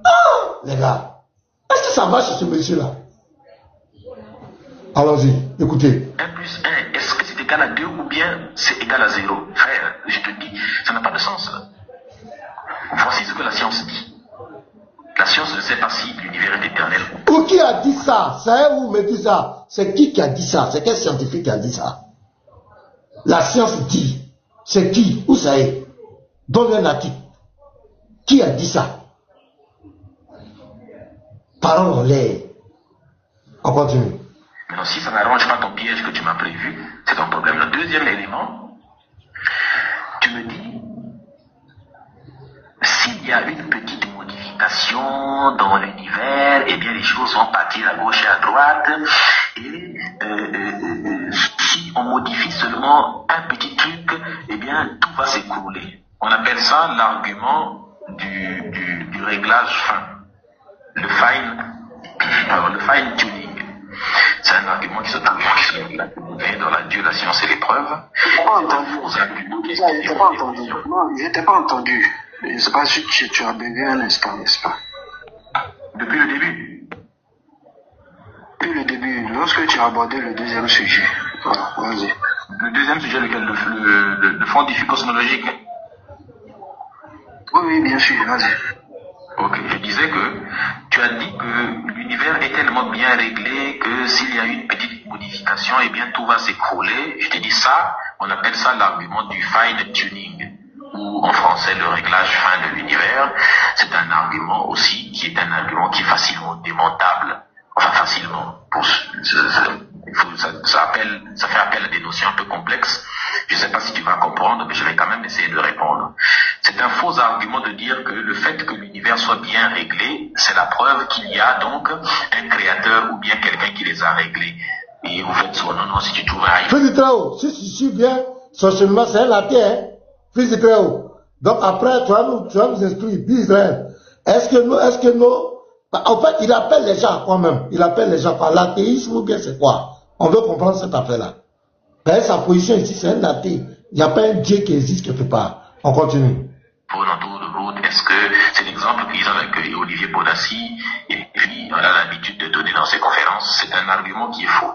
Ah, les gars, est-ce que ça va chez ce monsieur-là? Allons-y, écoutez. 1 plus 1, est-ce que c'est égal à 2 ou bien c'est égal à 0? Frère, je te dis, ça n'a pas de sens. Voici ce que la science dit. La science ne sait pas si l'univers est éternel. Ou qui a dit ça? Ça est où me dit ça? C'est qui a dit ça? C'est quel scientifique qui a dit ça? La science dit. C'est qui? Où ça est? Donne un article. Qui a dit ça? Parole en l'air. On continue. Maintenant, si ça n'arrange pas ton piège que tu m'as prévu, c'est ton problème. Le deuxième élément, tu me dis, s'il y a une petite modification dans l'univers, eh bien les choses vont partir à gauche et à droite, et si on modifie seulement un petit truc, eh bien tout va s'écrouler. On appelle ça l'argument du réglage fin, le fine tuning. C'est un argument qui se trouve dans la Dieu, la science et l'épreuve. Je n'ai pas entendu. Non, je t'ai pas entendu. Je ne sais pas si tu as bégayé un instant, n'est-ce pas? Depuis le début. Depuis le début, lorsque tu as abordé le deuxième sujet. Voilà, vas-y. Le deuxième sujet, lequel? Le fond diffus cosmologique. Oui, bien sûr, vas-y. Ok, je disais que tu as dit que l'univers est tellement bien réglé que s'il y a une petite modification, eh bien tout va s'écrouler. Je t'ai dit ça, on appelle ça l'argument du fine tuning, ou en français le réglage fin de l'univers. C'est un argument aussi qui est un argument qui est facilement démontable. Enfin facilement. Ça fait appel à des notions un peu complexes. Je ne sais pas si tu vas comprendre, mais je vais quand même essayer de répondre. C'est un faux argument de dire que le fait que l'univers soit bien réglé, c'est la preuve qu'il y a donc un créateur ou bien quelqu'un qui les a réglés. Et vous faites son non, si tu trouves un... Fils de Trao, si tu suis bien, son cheminement, c'est un latin, hein? Fils de Trao. Donc après, tu vas nous instruire, d'Israël. Est-ce que nous... En fait, il appelle les gens quand même. Il appelle les gens par l'athéisme ou bien c'est quoi? On veut comprendre cette affaire-là. Mais sa position ici, c'est un athée. Il n'y a pas un Dieu qui existe quelque part. On continue. Pour un tour de route, est-ce que c'est l'exemple qu'ils ont avec Olivier Bonassi et puis on a l'habitude de donner dans ses conférences? C'est un argument qui est faux.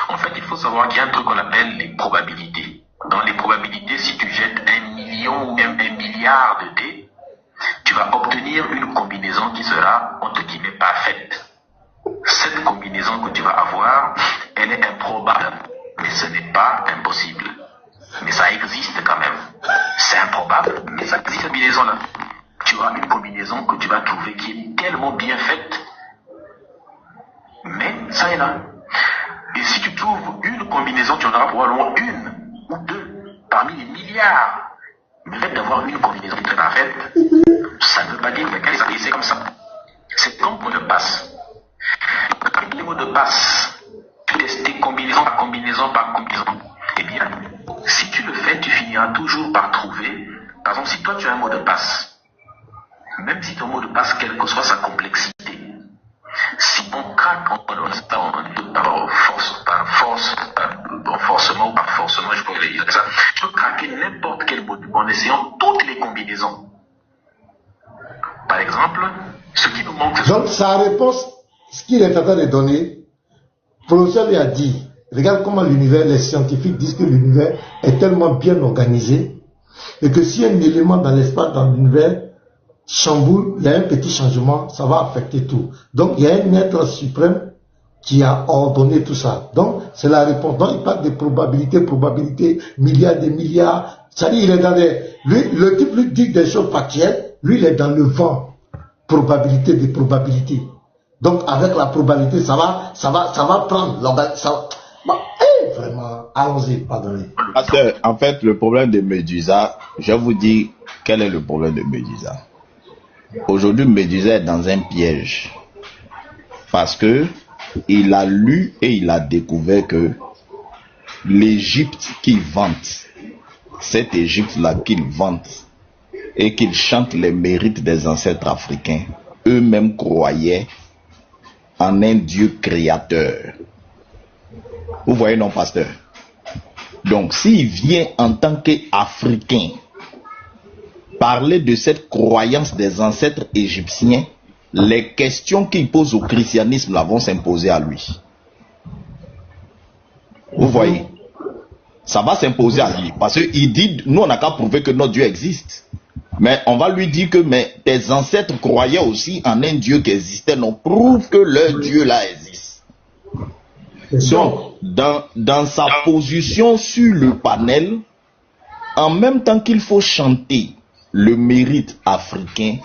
En fait, il faut savoir qu'il y a un truc qu'on appelle les probabilités. Dans les probabilités, si tu jettes 1 million ou même 1 milliard de dés, tu vas obtenir une combinaison qui sera, entre guillemets, parfaite. Cette combinaison que tu vas avoir, elle est improbable, mais ce n'est pas impossible. Mais ça existe quand même. C'est improbable, mais ça existe, cette combinaison-là. Tu as une combinaison que tu vas trouver qui est tellement bien faite, mais ça est là. Et si tu trouves une combinaison, tu en auras probablement une ou deux parmi les milliards. Mais le fait d'avoir une combinaison très parfaite, ça ne veut pas dire que c'est comme ça. C'est comme mot de passe. Avec les mots de passe, tu testes combinaison par combinaison par combinaison. Eh bien, si tu le fais, tu finiras toujours par trouver. Par exemple, si toi tu as un mot de passe, même si ton mot de passe, quelle que soit sa complexité, si on craque par forcement ou par forcément, je pourrais dire ça, tu peux craquer n'importe quel mot en essayant toutes les combinaisons. Par exemple, ce qui nous manque... Donc sa réponse, ce qu'il est en train de donner, le professeur lui a dit, regarde comment l'univers, les scientifiques disent que l'univers est tellement bien organisé et que si un élément dans l'espace, dans l'univers, chamboule, il y a un petit changement, ça va affecter tout. Donc il y a un être suprême qui a ordonné tout ça. Donc c'est la réponse. Donc il parle de probabilité, milliards de milliards. C'est-à-dire il est dans les... Lui, le type lui dit des choses factuelles, lui il est dans le vent. Probabilité des probabilités. Donc avec la probabilité, ça va prendre l'organisation. Bon, vraiment, allons-y, pardonnez. Parce que, en fait, le problème de Médusa, je vous dis quel est le problème de Médusa. Aujourd'hui, Médusa est dans un piège. Parce que il a lu et il a découvert que l'Égypte qu'il vante, cette Égypte-là qu'il vante, et qu'il chante les mérites des ancêtres africains, eux-mêmes croyaient en un Dieu créateur. Vous voyez, non, pasteur? Donc, s'il vient en tant qu'Africain parler de cette croyance des ancêtres égyptiens, les questions qu'il pose au christianisme là vont s'imposer à lui. Vous voyez? Ça va s'imposer à lui. Parce qu'il dit, nous on n'a qu'à prouver que notre Dieu existe. Mais on va lui dire que mais tes ancêtres croyaient aussi en un Dieu qui existait. Non, prouve que leur Dieu là existe. Donc, dans sa position sur le panel, en même temps qu'il faut chanter le mérite africain,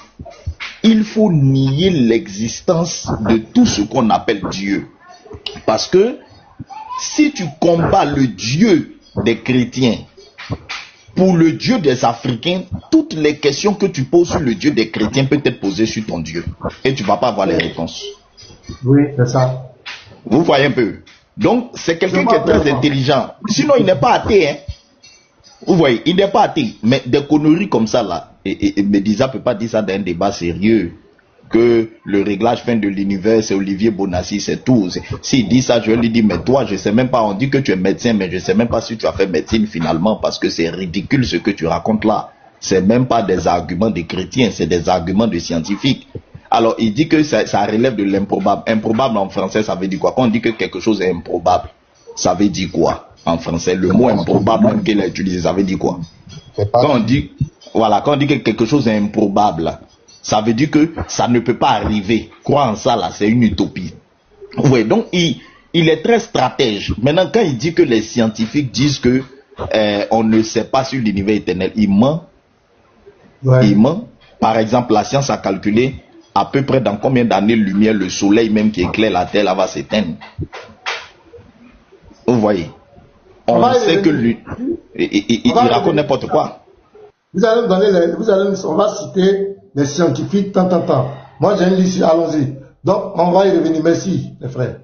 il faut nier l'existence de tout ce qu'on appelle Dieu. Parce que si tu combats le Dieu des chrétiens pour le Dieu des Africains, toutes les questions que tu poses sur le Dieu des chrétiens peuvent être posées sur ton Dieu. Et tu ne vas pas avoir les réponses. Oui, c'est ça. Vous voyez un peu. Donc, c'est quelqu'un qui est très intelligent. Sinon, il n'est pas athée. Hein. Vous voyez, il n'est pas athée. Mais des conneries comme ça, là, et Médisa ne peut pas dire ça dans un débat sérieux. Que le réglage fin de l'univers, c'est Olivier Bonassi, c'est tout. S'il dit ça, je lui dis, mais toi, je ne sais même pas, on dit que tu es médecin, mais je ne sais même pas si tu as fait médecine finalement, parce que c'est ridicule ce que tu racontes là. C'est même pas des arguments de chrétiens, c'est des arguments de scientifiques. Alors, il dit que ça relève de l'improbable. Improbable en français, ça veut dire quoi? Quand on dit que quelque chose est improbable, ça veut dire quoi en français? Le mot improbable, même qu'il a utilisé, ça veut dire quoi? Quand on dit, voilà, quand on dit que quelque chose est improbable, ça veut dire que ça ne peut pas arriver. Croire en ça, là, c'est une utopie. Oui, donc il est très stratège. Maintenant, quand il dit que les scientifiques disent que on ne sait pas sur l'univers éternel, il ment. Ouais. Il ment. Par exemple, la science a calculé à peu près dans combien d'années-lumière le soleil même qui éclaire la Terre là, va s'éteindre. Vous voyez. On sait que lui, il raconte n'importe quoi. Vous allez me donner on va citer les scientifiques, tant. Moi, j'ai une liste, allons-y. Donc, on va y revenir. Merci, les frères.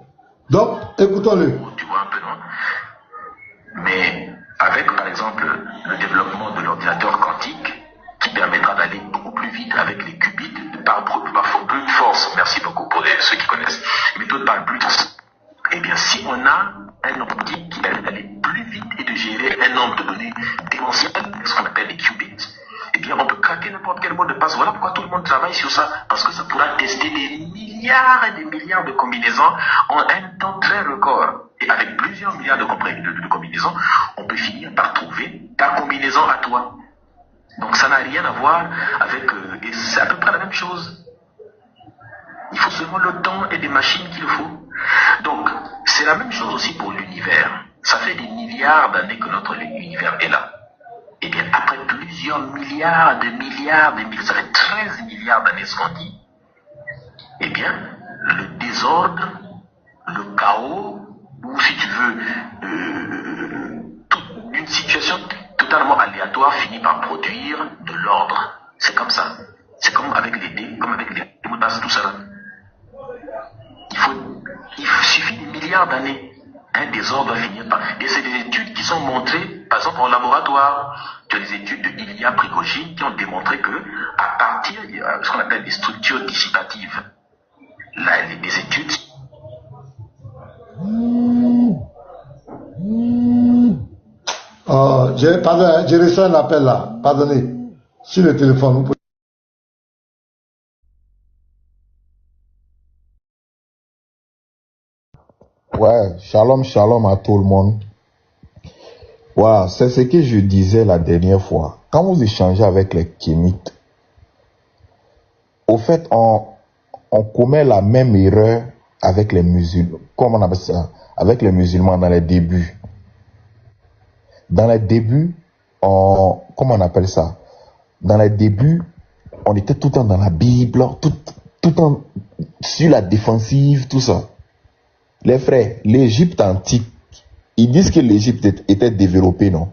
Donc, écoutons-le. Tu vois un peu, non? Mais avec, par exemple, le développement de l'ordinateur quantique, qui permettra d'aller beaucoup plus vite avec les qubits, par plus de force, merci beaucoup pour ceux qui connaissent, méthode par plus de force. Eh bien, si on a un optique qui permet d'aller plus vite et de gérer un nombre de données démentielles, ce qu'on appelle les qubits, eh bien, on peut craquer n'importe quel mot de passe. Voilà pourquoi tout le monde travaille sur ça, parce que ça pourra tester des milliards et des milliards de combinaisons en un temps très record. Et avec plusieurs milliards de combinaisons, on peut finir par trouver ta combinaison à toi. Donc ça n'a rien à voir avec... et c'est à peu près la même chose. Il faut seulement le temps et des machines qu'il faut. Donc, c'est la même chose aussi pour l'univers. Ça fait des milliards d'années que notre univers est là. Et bien, après plusieurs milliards, ça fait 13 milliards d'années ce qu'on dit, eh bien, le désordre, le chaos, ou si tu veux, une situation totalement aléatoire finit par produire de l'ordre. C'est comme ça. C'est comme avec les dés, comme avec les mots de passe, tout ça. Il suffit de milliards d'années. Un désordre va finir par... Et c'est des études qui sont montrées, par exemple, en laboratoire. Tu as des études de Ilya Prigogine qui ont démontré que, à partir de ce qu'on appelle des structures dissipatives, là, les études... J'ai reçu un appel là. Pardonnez. Sur le téléphone. Vous pouvez... Ouais, shalom à tout le monde. Ouais, c'est ce que je disais la dernière fois. Quand vous échangez avec les kémites, au fait, on commet la même erreur avec les musulmans. Comment on appelle ça? Avec les musulmans dans les débuts. Dans les débuts, comment on appelle ça? Dans les débuts, on était tout le temps dans la Bible, tout le temps sur la défensive, tout ça. Les frères, l'Égypte antique, ils disent que l'Égypte était développée, non?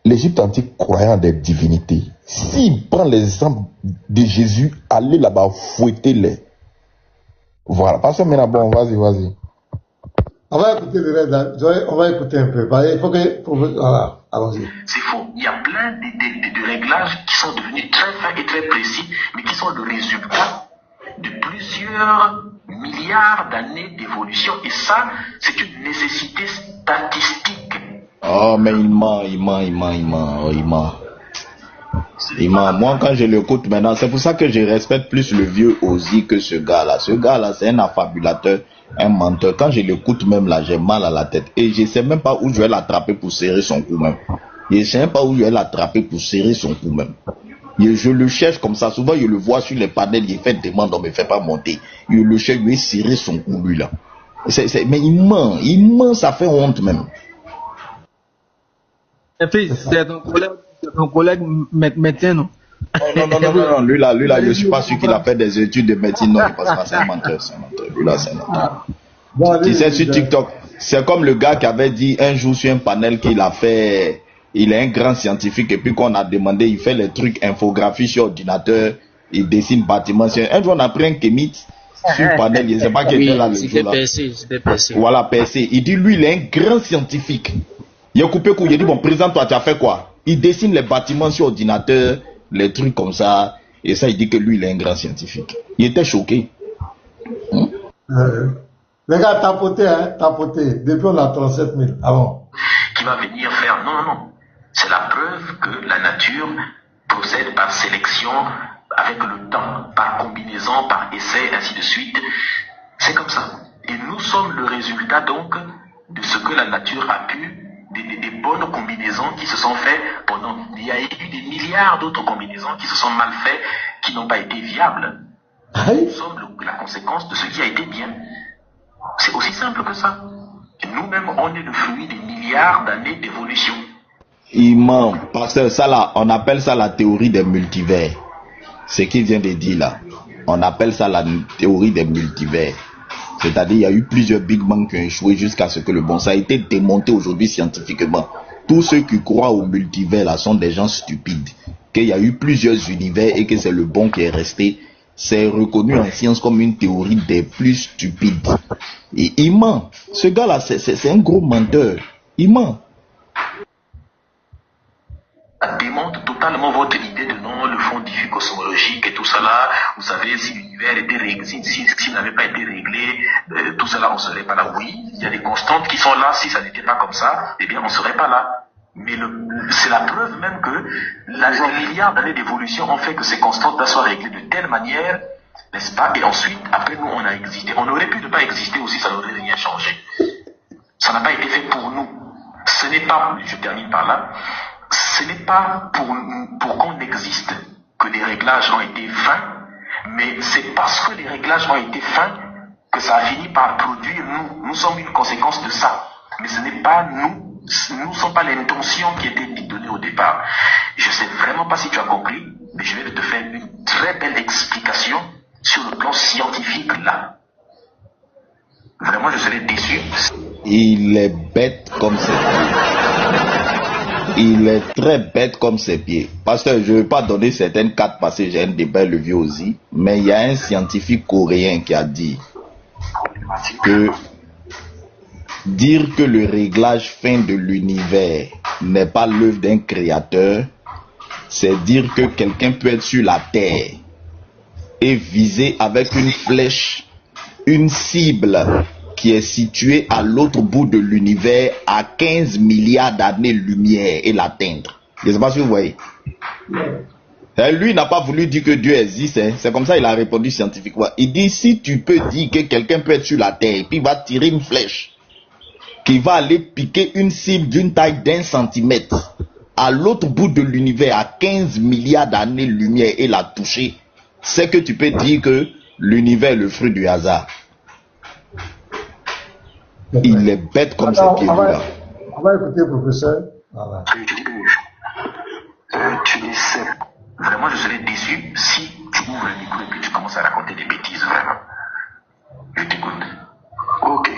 L'Égypte antique croyait en des divinités. S'il prend l'exemple de Jésus, allez là-bas, fouettez-les. Voilà. Parce que maintenant, bon, vas-y. On va écouter le reste, on va écouter un peu. Il faut que... Voilà, allons-y. C'est faux. Il y a plein de réglages qui sont devenus très fins et très précis, mais qui sont le résultat de plusieurs milliards d'années d'évolution. Et ça, c'est une nécessité statistique. Oh, mais il ment. Moi, quand je l'écoute maintenant, c'est pour ça que je respecte plus le vieux Ozzy que ce gars-là. Ce gars-là, c'est un affabulateur, un menteur. Quand je l'écoute même là, j'ai mal à la tête. Et je ne sais même pas où je vais l'attraper pour serrer son cou même. Je ne sais même pas où je vais l'attraper pour serrer son cou même. Je le cherche comme ça. Souvent, je le vois sur les panels. Il fait des demandes, on ne me fait pas monter. Je le cherche, je vais serrer son cou, lui là. Mais il ment, ça fait honte même. Et puis, c'est ton collègue médecin, non? Non. Lui là, je suis pas sûr qu'il a fait des études de médecine. Non, il passe pas, c'est un menteur. Lui là, c'est un menteur. Tu sais, sur TikTok, c'est comme le gars qui avait dit un jour sur un panel qu'il a fait, il est un grand scientifique, et puis qu'on a demandé, il fait les trucs infographie sur ordinateur, il dessine bâtiment. Un jour, on a pris un kémite sur le panel, je ne sais pas qui était là le jour là. C'était percé. Voilà, percé. Il dit, lui, il est un grand scientifique. Il a coupé coup, il a dit, bon, présente-toi, tu as fait quoi? Il dessine les bâtiments sur ordinateur, les trucs comme ça, et ça, il dit que lui, il est un grand scientifique. Il était choqué. Les gars, tapoter. Depuis, on a 37 000. Ah bon? Qui va venir faire. Non. C'est la preuve que la nature procède par sélection avec le temps, par combinaison, par essai, ainsi de suite. C'est comme ça. Et nous sommes le résultat donc de ce que la nature a pu, des bonnes combinaisons qui se sont faites pendant. Il y a eu des milliards d'autres combinaisons qui se sont mal faites, qui n'ont pas été viables. Nous sommes la conséquence de ce qui a été bien. C'est aussi simple que ça. Nous-mêmes, on est le fruit des milliards d'années d'évolution. Il ment, parce que ça là, on appelle ça la théorie des multivers. Ce qu'il vient de dire là, on appelle ça la théorie des multivers. C'est-à-dire, il y a eu plusieurs Big Bang qui ont échoué jusqu'à ce que ça a été démonté aujourd'hui scientifiquement. Tous ceux qui croient au multivers là sont des gens stupides. Qu'il y a eu plusieurs univers et que c'est le bon qui est resté. C'est reconnu en science comme une théorie des plus stupides. Et il ment. Ce gars-là, c'est un gros menteur. Il ment. Ça démonte totalement votre idée de non, le fond diffus cosmologique et tout ça là. Vous savez, si l'univers était réglé, s'il n'avait pas été réglé, tout cela, on ne serait pas là. Oui, il y a des constantes qui sont là. Si ça n'était pas comme ça, eh bien, on ne serait pas là. Mais c'est la preuve même que les milliards d'années d'évolution ont fait que ces constantes-là soient réglées de telle manière, n'est-ce pas? Et ensuite, après nous, on a existé. On aurait pu ne pas exister aussi, ça n'aurait rien changé. Ça n'a pas été fait pour nous. Ce n'est pas, je termine par là, ce n'est pas pour qu'on existe que les réglages ont été fins, mais c'est parce que les réglages ont été fins que ça a fini par produire nous. Nous sommes une conséquence de ça. Mais ce n'est pas nous. Nous ne sommes pas l'intention qui était donnée au départ. Je ne sais vraiment pas si tu as compris, mais je vais te faire une très belle explication sur le plan scientifique là. Vraiment, je serais déçu. Il est bête comme ses pieds. Il est très bête comme ses pieds. Parce que je ne vais pas donner certaines cartes parce que j'ai un débat le vieux aussi, mais il y a un scientifique coréen qui a dit que dire que le réglage fin de l'univers n'est pas l'œuvre d'un créateur, c'est dire que quelqu'un peut être sur la terre et viser avec une flèche une cible qui est située à l'autre bout de l'univers à 15 milliards d'années-lumière et l'atteindre. Je ne sais pas si vous voyez. Et lui n'a pas voulu dire que Dieu existe. C'est comme ça qu'il a répondu scientifiquement. Il dit, si tu peux dire que quelqu'un peut être sur la terre et puis il va tirer une flèche qui va aller piquer une cible d'une taille d'1 centimètre à l'autre bout de l'univers à 15 milliards d'années-lumière et la toucher, c'est que tu peux dire que l'univers est le fruit du hasard. Il est bête comme ses pieds. On va écouter le professeur. Voilà. Tu ne sais pas. Vraiment, je serais déçu si tu ouvres le micro et que tu commences à raconter des bêtises, vraiment. Je t'écoute. Ok,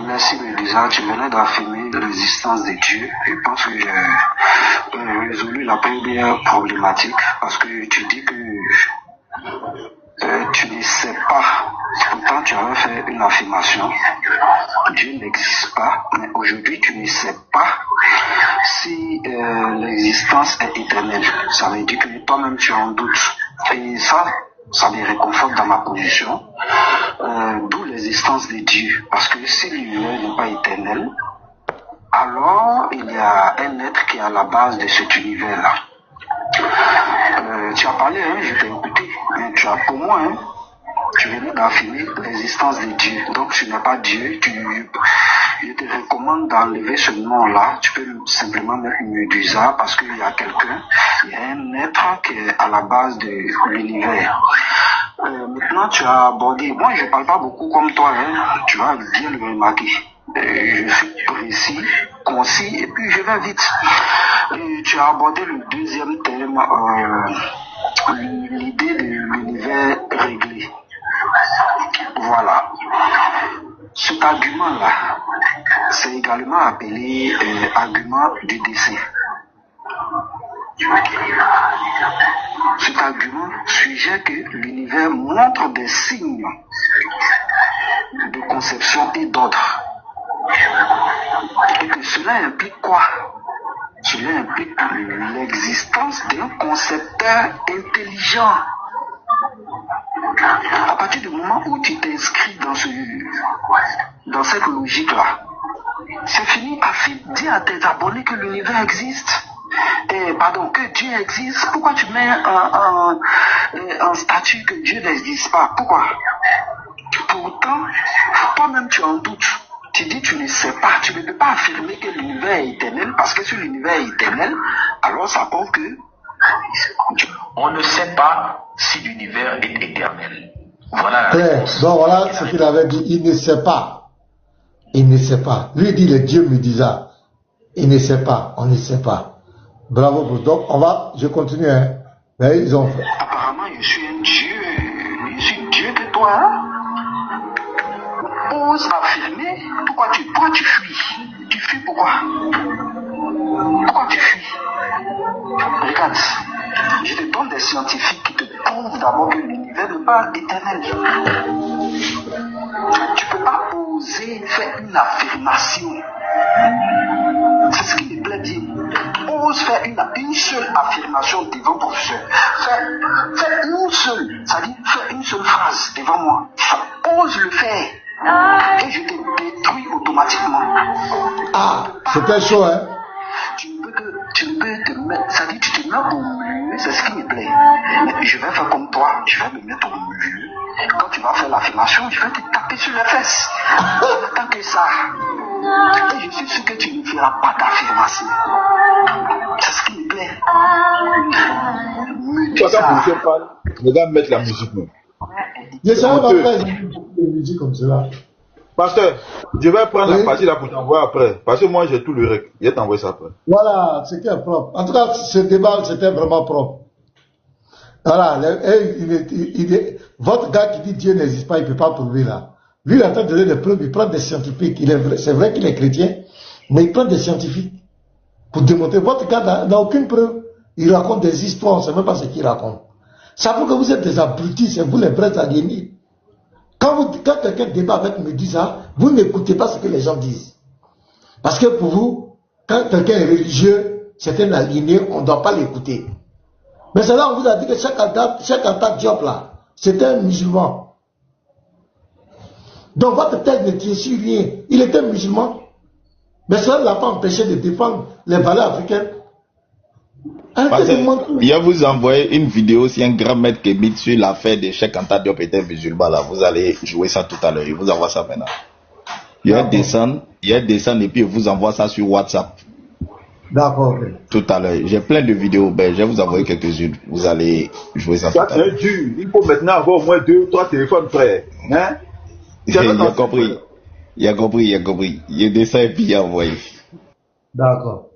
merci Médusa. Tu venais d'affirmer l'existence de Dieu. Je pense que j'ai résolu la première problématique parce que tu dis que tu ne sais pas. Pourtant, tu avais fait une affirmation. Dieu n'existe pas, mais aujourd'hui, tu ne sais pas si l'existence est éternelle. Ça veut dire que toi-même, tu es en doute. Et ça me réconforte dans ma position. D'où l'existence de Dieu. Parce que si l'univers n'est pas éternel, alors il y a un être qui est à la base de cet univers-là. Tu as parlé, je t'ai écouté, mais pour moi, tu venais d'affirmer l'existence de Dieu. Donc tu n'es pas Dieu. Je te recommande d'enlever ce nom-là. Tu peux simplement mettre Médusa parce qu'il y a quelqu'un, il y a un être qui est à la base de l'univers. Maintenant, tu as abordé. Moi, je ne parle pas beaucoup comme toi, tu vas bien le remarquer. Je suis précis, concis, et puis je vais vite. Et tu as abordé le deuxième thème l'idée de l'univers réglé. Voilà. Cet argument-là, c'est également appelé argument du décès. Cet argument suggère que l'univers montre des signes de conception et d'ordre. Et que cela implique quoi? Cela implique l'existence d'un concepteur intelligent. À partir du moment où tu t'inscris dans cette logique-là, c'est fini. Dis à tes abonnés que l'univers existe. Que Dieu existe. Pourquoi tu mets un statut que Dieu n'existe pas? Pourquoi? Pourtant, toi-même tu en doutes. Tu dis tu ne sais pas. Tu ne peux pas affirmer que l'univers est éternel, parce que si l'univers est éternel, alors ça prouve que on ne sait pas si l'univers est éternel. Voilà. Donc voilà ce qu'il avait dit. Il ne sait pas. Il ne sait pas. Lui dit le Dieu me disa. Il ne sait pas. On ne sait pas. Bravo pour. Donc je continue. Hein. Mais ils ont fait. Apparemment, je suis un Dieu. Je suis Dieu que toi. Hein? Ose affirmer. Pourquoi tu fuis? Tu fuis pourquoi? Pourquoi tu fuis? Regarde, je te donne des scientifiques qui te prouvent d'abord que l'univers n'est pas éternel. Tu ne peux pas oser faire une affirmation. C'est ce qui me plaît bien. Ose faire une seule affirmation devant le professeur. Fais une seule, c'est-à-dire fais une seule phrase devant moi. Ose le faire. Et je te détruis automatiquement. Ah, c'était chaud, hein? Tu ne peux te mettre, c'est-à-dire tu te mets au milieu, c'est ce qui me plaît. Mais je vais faire comme toi, je vais me mettre au milieu. Quand tu vas faire l'affirmation, je vais te taper sur les fesses. Tant que ça. Et je suis sûr que tu ne feras pas d'affirmation. C'est ce qui me plaît. Les gars mettent la musique, non? Je savais pas faire une musique comme cela. Pasteur, je vais prendre la partie là pour t'envoyer après. Parce que moi j'ai tout le rec. Je vais t'envoyer ça après. Voilà, c'était propre. En tout cas, ce débat, c'était vraiment propre. Voilà, votre gars qui dit Dieu n'existe pas, il ne peut pas prouver là. Lui, il est en train de donner des preuves, il prend des scientifiques. C'est vrai qu'il est chrétien, mais il prend des scientifiques pour démontrer. Votre gars n'a aucune preuve. Il raconte des histoires, on ne sait même pas ce qu'il raconte. Ça prouve que vous êtes des abrutis, c'est vous les vrais aliénés. Quand quelqu'un débat avec Médusa, vous n'écoutez pas ce que les gens disent. Parce que pour vous, quand quelqu'un est religieux, c'est un aliéné, on ne doit pas l'écouter. Mais c'est là où on vous a dit que Cheikh Anta Diop là, c'était un musulman. Donc votre tête ne tient sur rien. Il était musulman. Mais cela ne l'a pas empêché de défendre les valeurs africaines. Il va vous envoyer une vidéo si un grand maître qui met sur l'affaire de Cheikh Anta Diop était musulman là. Vous allez jouer ça tout à l'heure. Il vous envoie ça maintenant. Il va descendre et puis il vous envoie ça sur WhatsApp. D'accord. Tout à l'heure. J'ai plein de vidéos. Ben, je vais vous envoyer quelques-unes. Vous allez jouer ça tout à l'heure. Il faut maintenant avoir au moins 2 ou 3 téléphones prêts. Hein? Il a compris. Il descend et puis il a envoyé. D'accord.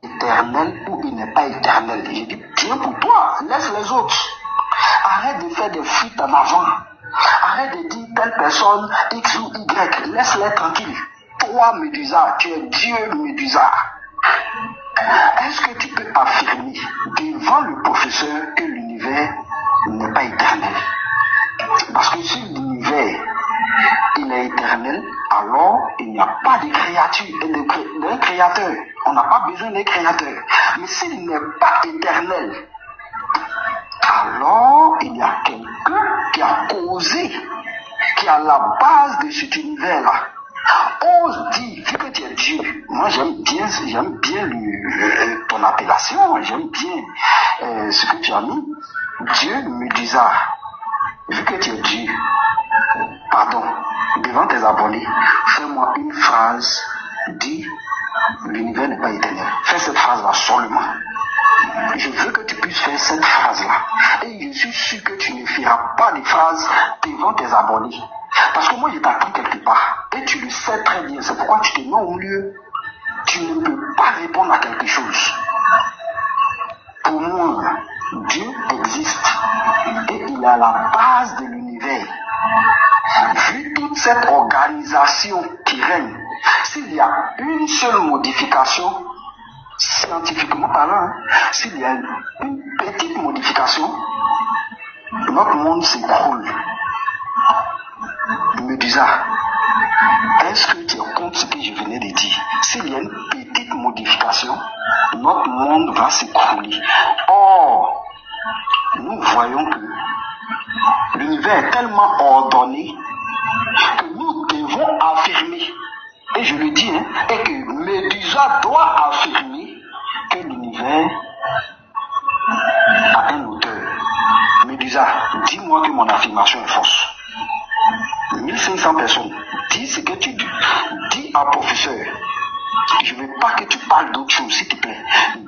Éternel ou il n'est pas éternel. Je dis, tiens pour toi, laisse les autres. Arrête de faire des fuites en avant. Arrête de dire telle personne X ou Y. Laisse-les tranquilles. Toi, Médusa, tu es Dieu Médusa. Est-ce que tu peux affirmer devant le professeur que l'univers n'est pas éternel? Parce que si l'univers il est éternel, alors il n'y a pas de créature et d'un créateur. On n'a pas besoin d'un créateur. Mais s'il n'est pas éternel, alors il y a quelqu'un qui a causé, qui est à la base de cet univers-là. Ose dire, vu que tu es Dieu, moi j'aime bien ton appellation, j'aime bien ce que tu as mis. Dieu me disait, vu que tu es Dieu, pardon, devant tes abonnés, fais-moi une phrase, dis, l'univers n'est pas éternel. Fais cette phrase-là seulement. Je veux que tu puisses faire cette phrase-là. Et je suis sûr que tu ne feras pas de phrases devant tes abonnés. Parce que moi, je t'apprends quelque part. Et tu le sais très bien. C'est pourquoi tu te mets au milieu. Tu ne peux pas répondre à quelque chose. Pour moi, Dieu existe. qui est à la base de l'univers, vu toute cette organisation qui règne, s'il y a une seule modification, scientifiquement parlant, s'il y a une petite modification, notre monde s'écroule. Medusa, est-ce que tu as compte ce que je venais de dire? S'il y a une petite modification, notre monde va s'écrouler. Or, nous voyons que l'univers est tellement ordonné que nous devons affirmer, et je le dis, et que Medusa doit affirmer que l'univers a un auteur. Medusa, dis-moi que mon affirmation est fausse. 1500 personnes, dis ce que tu dis. Dis à professeur, je ne veux pas que tu parles d'autre chose, s'il te plaît.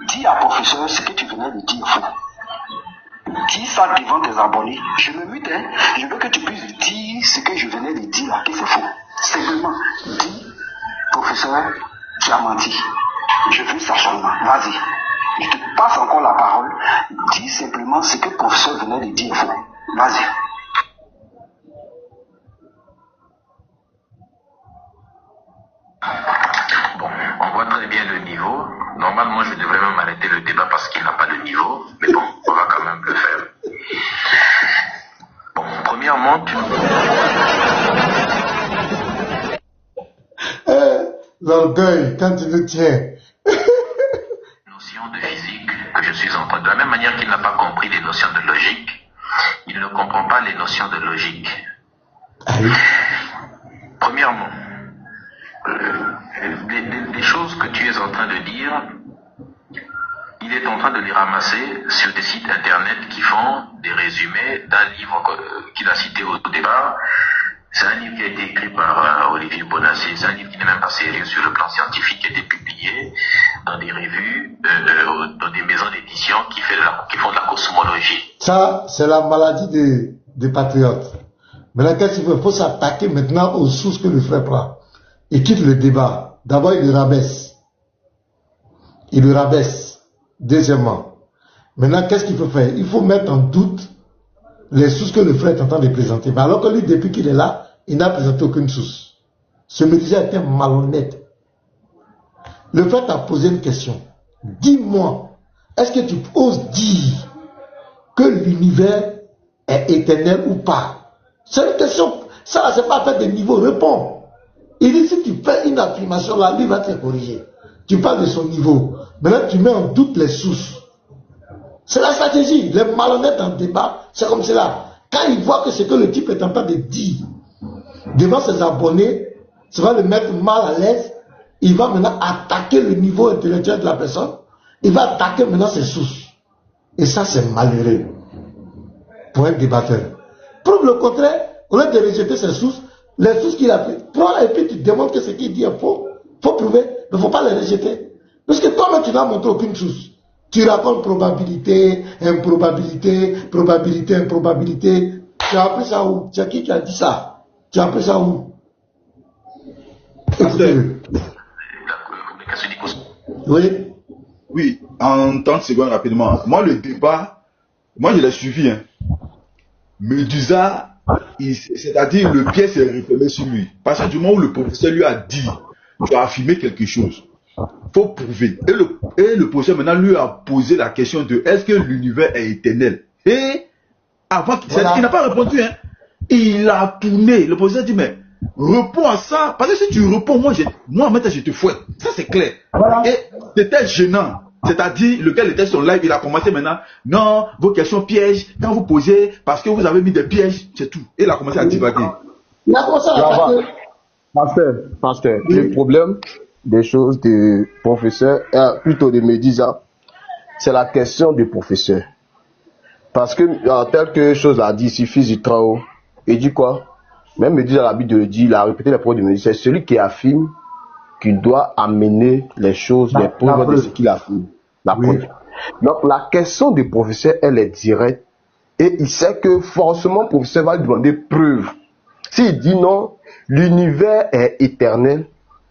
Dis à professeur ce que tu venais de dire faux. Dis ça devant tes abonnés. Je me mute, je veux que tu puisses dire ce que je venais de dire là, que c'est faux. Simplement, dis, professeur, tu as menti. Je veux ça seulement. Vas-y. Je te passe encore la parole. Dis simplement ce que le professeur venait de dire faux. Vas-y. Bon, on voit très bien le niveau. Normalement, je devrais même arrêter le débat parce qu'il n'a pas de niveau. Mais bon, on va quand même le faire. Bon, premièrement, l'orgueil, quand tu le tiens. Notion de physique que je suis en train de... la même manière qu'il n'a pas compris les notions de logique, il ne comprend pas les notions de logique. Premièrement, les choses que tu es en train de dire, il est en train de les ramasser sur des sites internet qui font des résumés d'un livre qu'il a cité au départ. C'est un livre qui a été écrit par Olivier Bonassi. C'est un livre qui n'est même pas sérieux sur le plan scientifique, qui a été publié dans des revues, dans des maisons d'édition qui font de la cosmologie. Ça, c'est la maladie des patriotes. Maintenant, qu'est-ce qu'il faut? Il faut s'attaquer maintenant aux sources que le frère prend. Il quitte le débat. D'abord, il le rabaisse. Il le rabaisse. Deuxièmement. Maintenant, qu'est-ce qu'il faut faire? Il faut mettre en doute les sources que le frère est en train de présenter. Mais alors que lui, depuis qu'il est là, il n'a présenté aucune source. Ce médecin était malhonnête. Le frère t'a posé une question. Dis-moi, est-ce que tu oses dire que l'univers est éternel ou pas? C'est une question. Ça, c'est pas fait de niveau. Réponds. Il dit, si tu fais une affirmation là, lui va te corriger. Tu parles de son niveau. Maintenant, tu mets en doute les sources. C'est la stratégie. Les malhonnêtes en débat, c'est comme cela. Quand il voit que ce que le type est en train de dire devant ses abonnés, ça va le mettre mal à l'aise. Il va maintenant attaquer le niveau intellectuel de la personne. Il va attaquer maintenant ses sources. Et ça, c'est malheureux pour un débatteur. Prouve le contraire. Au lieu de rejeter ses sources, les sources qu'il a pris, prends et puis tu démontres que ce qu'il dit est faux. Il faut prouver, mais il ne faut pas les rejeter. Parce que toi-même, tu n'as montré aucune source. Tu racontes probabilité, improbabilité, probabilité, improbabilité. Tu as appris ça où? C'est qui a dit ça? Tu as appris ça où? Oui. Oui, en 30 secondes rapidement. Moi, le débat, moi je l'ai suivi. Medusa, c'est-à-dire le piège s'est refermé sur lui. Parce que du moment où le professeur lui a dit, tu as affirmé quelque chose, il faut prouver. Et le professeur maintenant lui a posé la question de est-ce que l'univers est éternel? Et avant, il n'a pas répondu. Il a tourné. Le professeur dit mais réponds à ça. Parce que si tu réponds, moi maintenant je te fouette. Ça c'est clair. Voilà. Et c'était gênant. C'est-à-dire, lequel était son live, il a commencé maintenant. Non, vos questions pièges, quand vous posez, parce que vous avez mis des pièges, c'est tout. Et il a commencé à divaguer. Il a commencé à Pasteur, le problème des choses de professeur, plutôt de Medusa, c'est la question du professeur. Parce que, tel que chose a dit, il suffit du travail. Il dit quoi? Même Medusa a l'habitude de le dire, il a répété les paroles de Medusa. C'est celui qui affirme qu'il doit amener les choses, les preuves de ce qu'il affirme. Oui. Donc la question du professeur, elle est directe. Et il sait que forcément le professeur va lui demander preuve. S'il dit non, l'univers est éternel,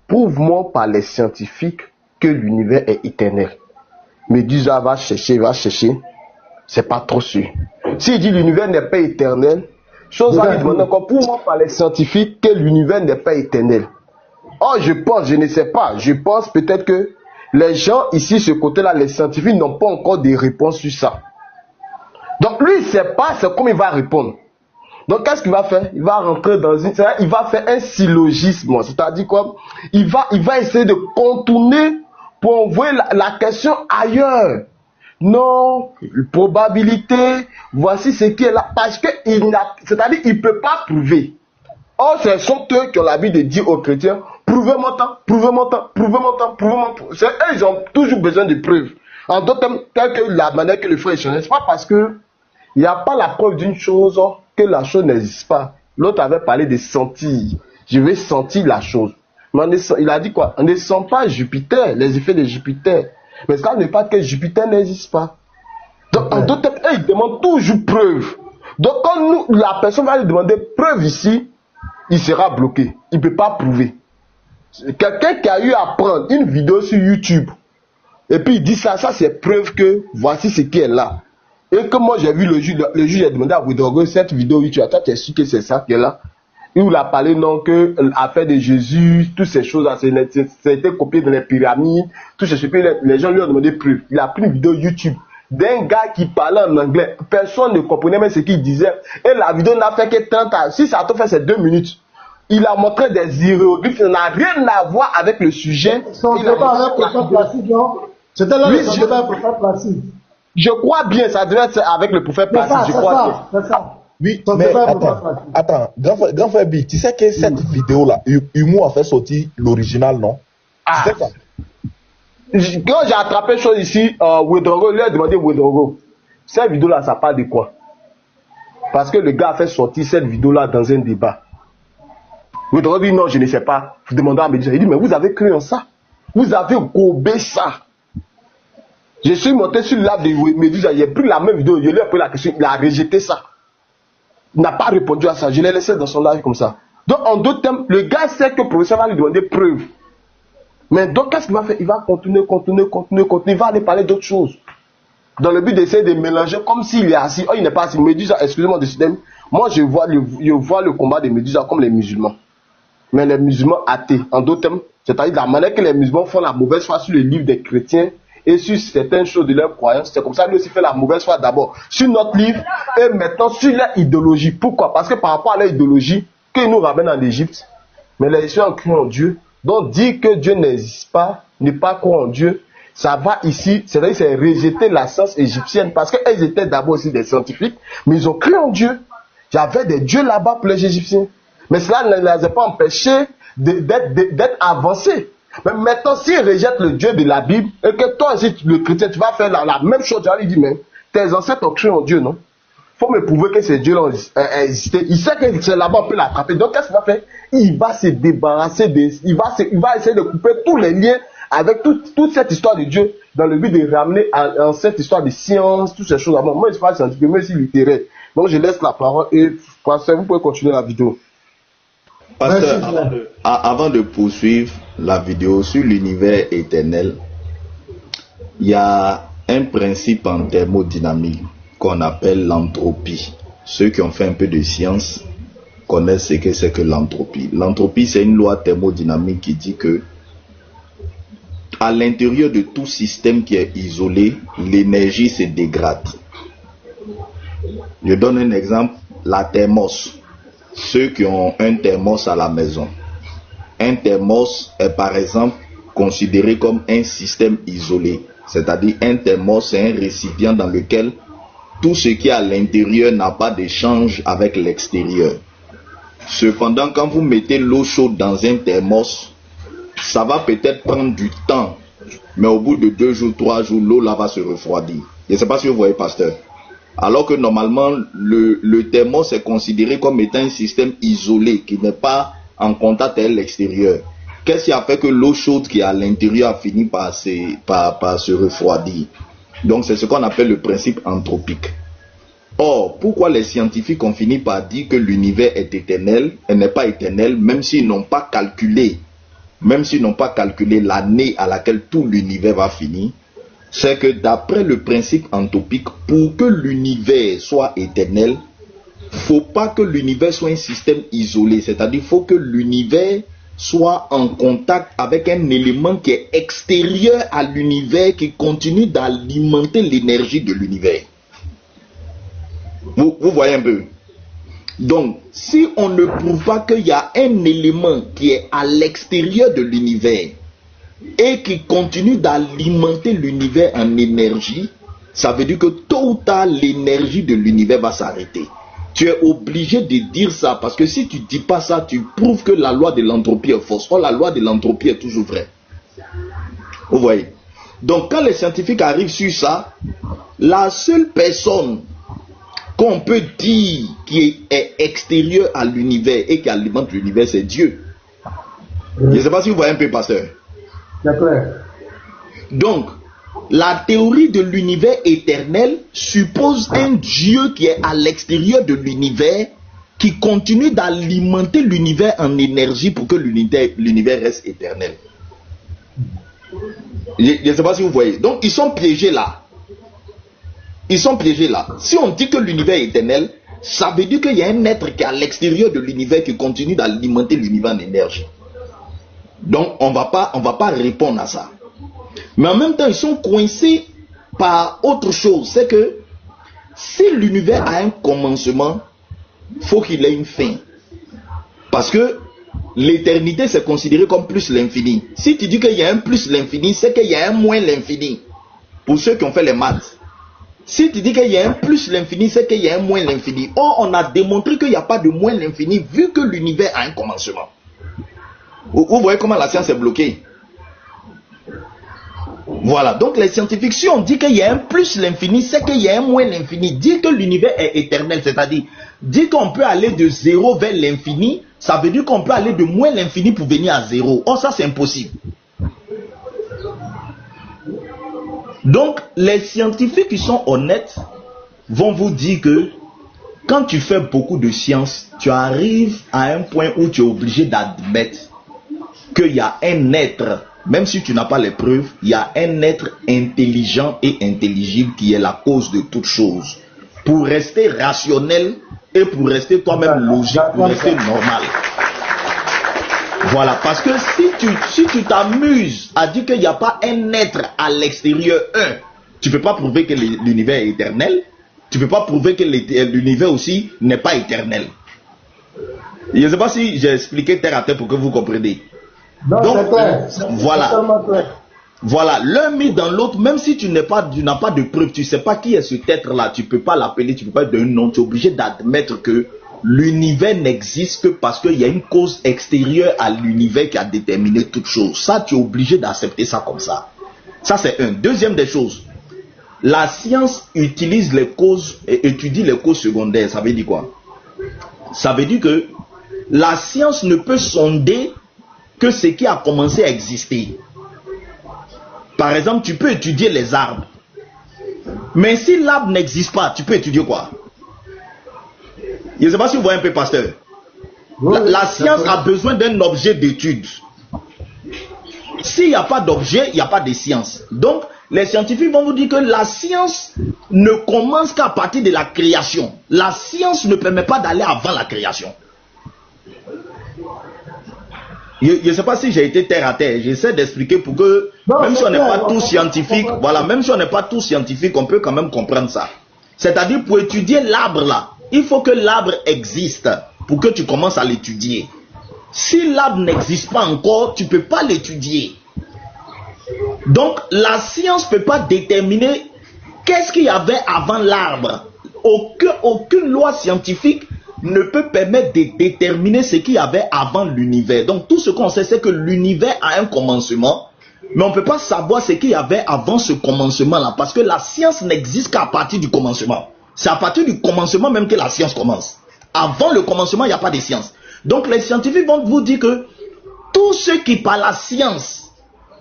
prouve-moi par les scientifiques que l'univers est éternel. Medusa va chercher. c'est pas trop sûr. S'il dit l'univers n'est pas éternel, chose à lui demander encore pour moi par les scientifiques que l'univers n'est pas éternel. Oh, je pense, je ne sais pas, je pense peut-être que les gens ici, ce côté-là, les scientifiques n'ont pas encore des réponses sur ça. Donc lui, il ne sait pas, c'est comme il va répondre. Donc qu'est-ce qu'il va faire? Il va rentrer dans une... Il va faire un syllogisme, c'est-à-dire quoi? Il va essayer de contourner pour envoyer la question ailleurs. Non, probabilité, voici ce qui est là. Parce que c'est-à-dire il ne peut pas prouver. Or, ce sont eux qui ont l'habitude de dire aux chrétiens, prouvez-moi tant, prouvez-moi tant, prouvez-moi tant, prouvez-moi tant. C'est eux, ils ont toujours besoin de preuves. En d'autres termes, telle que la manière que le frère échangeait, c'est pas parce que il n'y a pas la preuve d'une chose que la chose n'existe pas. L'autre avait parlé de sentir. Je vais sentir la chose. Mais il a dit quoi? On ne sent pas Jupiter, les effets de Jupiter. Mais ça n'est pas que Jupiter n'existe pas. Donc, en d'autres termes, ils demandent toujours preuve. Donc, quand la personne va lui demander preuve ici, il sera bloqué. Il ne peut pas prouver. Quelqu'un qui a eu à prendre une vidéo sur YouTube, et puis il dit ça c'est preuve que voici ce qui est là. Et que moi j'ai vu le juge a demandé à Ouedraogo cette vidéo YouTube, toi tu es sûr que c'est ça qui est là? Il a parlé non que l'affaire de Jésus, toutes ces choses-là, ça a été copié dans les pyramides, tout ce que les gens lui ont demandé preuve. Il a pris une vidéo YouTube d'un gars qui parlait en anglais. Personne ne comprenait même ce qu'il disait. Et la vidéo n'a fait que 30 ans. Si ça a tout fait, c'est 2 minutes. Il a montré des hiéroglyphes, ça n'a rien à voir avec le sujet. C'était là le prophète Placide, non? C'était là le prophète Placide. Je crois bien, ça devait être avec le prophète Placide, je crois. C'est ça. Oui, mais attends, grand frère B, tu sais que cette vidéo-là, Humo a fait sortir l'original, non? Ah. Ça. Quand j'ai attrapé chose ici, Ouedraogo, il lui a demandé Ouedraogo, cette vidéo-là, ça parle de quoi? Parce que le gars a fait sortir cette vidéo-là dans un débat. Ouedraogo dit non, je ne sais pas. Vous demandez à Médusa. Il dit, mais vous avez cru en ça? Vous avez gobé ça? Je suis monté sur le live de Médusa, j'ai pris la même vidéo, je lui ai pris la question, il a rejeté ça. Il n'a pas répondu à ça, je l'ai laissé dans son live comme ça. Donc en d'autres termes, le gars sait que le professeur va lui demander preuve. Mais donc qu'est-ce qu'il va faire? Il va continuer, il va aller parler d'autres choses. Dans le but d'essayer de mélanger comme s'il est assis. Oh, il n'est pas assis. Médusa, excusez-moi de citer. Moi, je vois le combat des Médusa comme les musulmans. Mais les musulmans athées, en d'autres termes, c'est-à-dire la manière que les musulmans font la mauvaise foi sur le livre des chrétiens et sur certaines choses de leur croyance, c'est comme ça lui aussi fait la mauvaise foi d'abord sur notre livre et maintenant sur leur idéologie. Pourquoi? Parce que par rapport à leur idéologie, qu'ils nous ramènent en Égypte, mais les Égyptiens crient en Dieu. Donc dire que Dieu n'existe pas, ne pas croire en Dieu, ça va ici, c'est-à-dire c'est rejeter la science égyptienne parce qu'elles étaient d'abord aussi des scientifiques, mais ils ont cru en Dieu. Il y avait des dieux là-bas pour les Égyptiens. Mais cela ne les a pas empêchés d'être avancés. Mais maintenant, s'ils rejettent le Dieu de la Bible, et que toi aussi, le chrétien, tu vas faire la même chose, tu vas lui dire, mais tes ancêtres ont cru en Dieu, non? Il faut me prouver que ces dieux-là ont existé. Il sait que c'est là-bas, on peut l'attraper. Donc, qu'est-ce qu'il va faire? Il va se débarrasser il va essayer de couper tous les liens avec toute cette histoire de Dieu, dans le but de ramener en cette histoire de science, toutes ces choses. Moi, je suis pas scientifique, mais aussi littéraire. Donc, je laisse la parole et vous pouvez continuer la vidéo. Pasteur, avant de poursuivre la vidéo sur l'univers éternel, il y a un principe en thermodynamique qu'on appelle l'entropie. Ceux qui ont fait un peu de science connaissent ce que c'est que l'entropie. L'entropie, c'est une loi thermodynamique qui dit que à l'intérieur de tout système qui est isolé, l'énergie se dégrade. Je donne un exemple, la thermos. Ceux qui ont un thermos à la maison. Un thermos est par exemple considéré comme un système isolé. C'est-à-dire un thermos, c'est un récipient dans lequel tout ce qui est à l'intérieur n'a pas d'échange avec l'extérieur. Cependant, quand vous mettez l'eau chaude dans un thermos, ça va peut-être prendre du temps, mais au bout de 2 jours, 3 jours, l'eau là va se refroidir. Je ne sais pas si vous voyez, pasteur. Alors que normalement, le thermos est considéré comme étant un système isolé, qui n'est pas en contact avec l'extérieur. Qu'est-ce qui a fait que l'eau chaude qui est à l'intérieur a fini par se refroidir? Donc c'est ce qu'on appelle le principe anthropique. Or, pourquoi les scientifiques ont fini par dire que l'univers est éternel? Elle n'est pas éternelle, même s'ils n'ont pas calculé l'année à laquelle tout l'univers va finir. c'est que d'après le principe anthropique, pour que l'univers soit éternel, il ne faut pas que l'univers soit un système isolé. C'est-à-dire qu'il faut que l'univers soit en contact avec un élément qui est extérieur à l'univers, qui continue d'alimenter l'énergie de l'univers. Vous voyez un peu? Donc, si on ne prouve pas qu'il y a un élément qui est à l'extérieur de l'univers et qui continue d'alimenter l'univers en énergie, ça veut dire que tôt ou tard, l'énergie de l'univers va s'arrêter. Tu es obligé de dire ça, parce que si tu ne dis pas ça, tu prouves que la loi de l'entropie est fausse. Or, la loi de l'entropie est toujours vraie. Vous voyez? Donc, quand les scientifiques arrivent sur ça, la seule personne qu'on peut dire qui est extérieure à l'univers et qui alimente l'univers, c'est Dieu. Je ne sais pas si vous voyez un peu, pasteur. C'est clair. Donc, la théorie de l'univers éternel suppose un Dieu qui est à l'extérieur de l'univers, qui continue d'alimenter l'univers en énergie pour que l'univers reste éternel. Je ne sais pas si vous voyez. Donc, ils sont piégés là. Ils sont piégés là. Si on dit que l'univers est éternel, ça veut dire qu'il y a un être qui est à l'extérieur de l'univers qui continue d'alimenter l'univers en énergie. Donc, on ne va pas répondre à ça. Mais en même temps, ils sont coincés par autre chose. C'est que si l'univers a un commencement, il faut qu'il ait une fin. Parce que l'éternité, c'est considéré comme plus l'infini. Si tu dis qu'il y a un plus l'infini, c'est qu'il y a un moins l'infini. Pour ceux qui ont fait les maths. Si tu dis qu'il y a un plus l'infini, c'est qu'il y a un moins l'infini. Or, on a démontré qu'il n'y a pas de moins l'infini vu que l'univers a un commencement. Vous voyez comment la science est bloquée? Voilà, donc les scientifiques, si on dit qu'il y a un plus l'infini, c'est qu'il y a un moins l'infini. Dire que l'univers est éternel, c'est-à-dire, dire qu'on peut aller de 0 vers l'infini, ça veut dire qu'on peut aller de moins l'infini pour venir à 0. Or, ça, c'est impossible. Donc, les scientifiques qui sont honnêtes vont vous dire que quand tu fais beaucoup de sciences, tu arrives à un point où tu es obligé d'admettre qu'il y a un être, même si tu n'as pas les preuves, il y a un être intelligent et intelligible qui est la cause de toute chose. Pour rester rationnel et pour rester toi-même logique, pour rester normal. Voilà, parce que si tu t'amuses à dire qu'il n'y a pas un être à l'extérieur, tu ne peux pas prouver que l'univers est éternel, tu ne peux pas prouver que l'univers aussi n'est pas éternel. Je ne sais pas si j'ai expliqué terre à terre pour que vous compreniez. Non, donc, c'est clair. Voilà, l'un mis dans l'autre, même si tu n'as pas de preuve, tu ne sais pas qui est cet être-là, tu ne peux pas l'appeler, tu ne peux pas donner un nom, tu es obligé d'admettre que l'univers n'existe que parce qu'il y a une cause extérieure à l'univers qui a déterminé toute chose. Ça, tu es obligé d'accepter ça comme ça. Ça, c'est un. Deuxième des choses, la science utilise les causes et étudie les causes secondaires. Ça veut dire quoi? Ça veut dire que la science ne peut sonder que ce qui a commencé à exister. Par exemple, tu peux étudier les arbres. Mais si l'arbre n'existe pas, tu peux étudier quoi? Je ne sais pas si vous voyez un peu, pasteur. La science a besoin d'un objet d'étude. S'il n'y a pas d'objet, il n'y a pas de science. Donc, les scientifiques vont vous dire que la science ne commence qu'à partir de la création. La science ne permet pas d'aller avant la création. Je ne sais pas si j'ai été terre à terre. J'essaie d'expliquer pour que, même si on n'est pas tous scientifiques, voilà, même si on n'est pas tous scientifiques, on peut quand même comprendre ça. C'est-à-dire, pour étudier l'arbre là, il faut que l'arbre existe pour que tu commences à l'étudier. Si l'arbre n'existe pas encore, tu ne peux pas l'étudier. Donc, la science ne peut pas déterminer qu'est-ce qu'il y avait avant l'arbre. Aucune loi scientifique ne peut permettre de déterminer ce qu'il y avait avant l'univers. Donc, tout ce qu'on sait, c'est que l'univers a un commencement, mais on ne peut pas savoir ce qu'il y avait avant ce commencement-là, parce que la science n'existe qu'à partir du commencement. C'est à partir du commencement même que la science commence. Avant le commencement, il n'y a pas de science. Donc les scientifiques vont vous dire que tous ceux qui par la science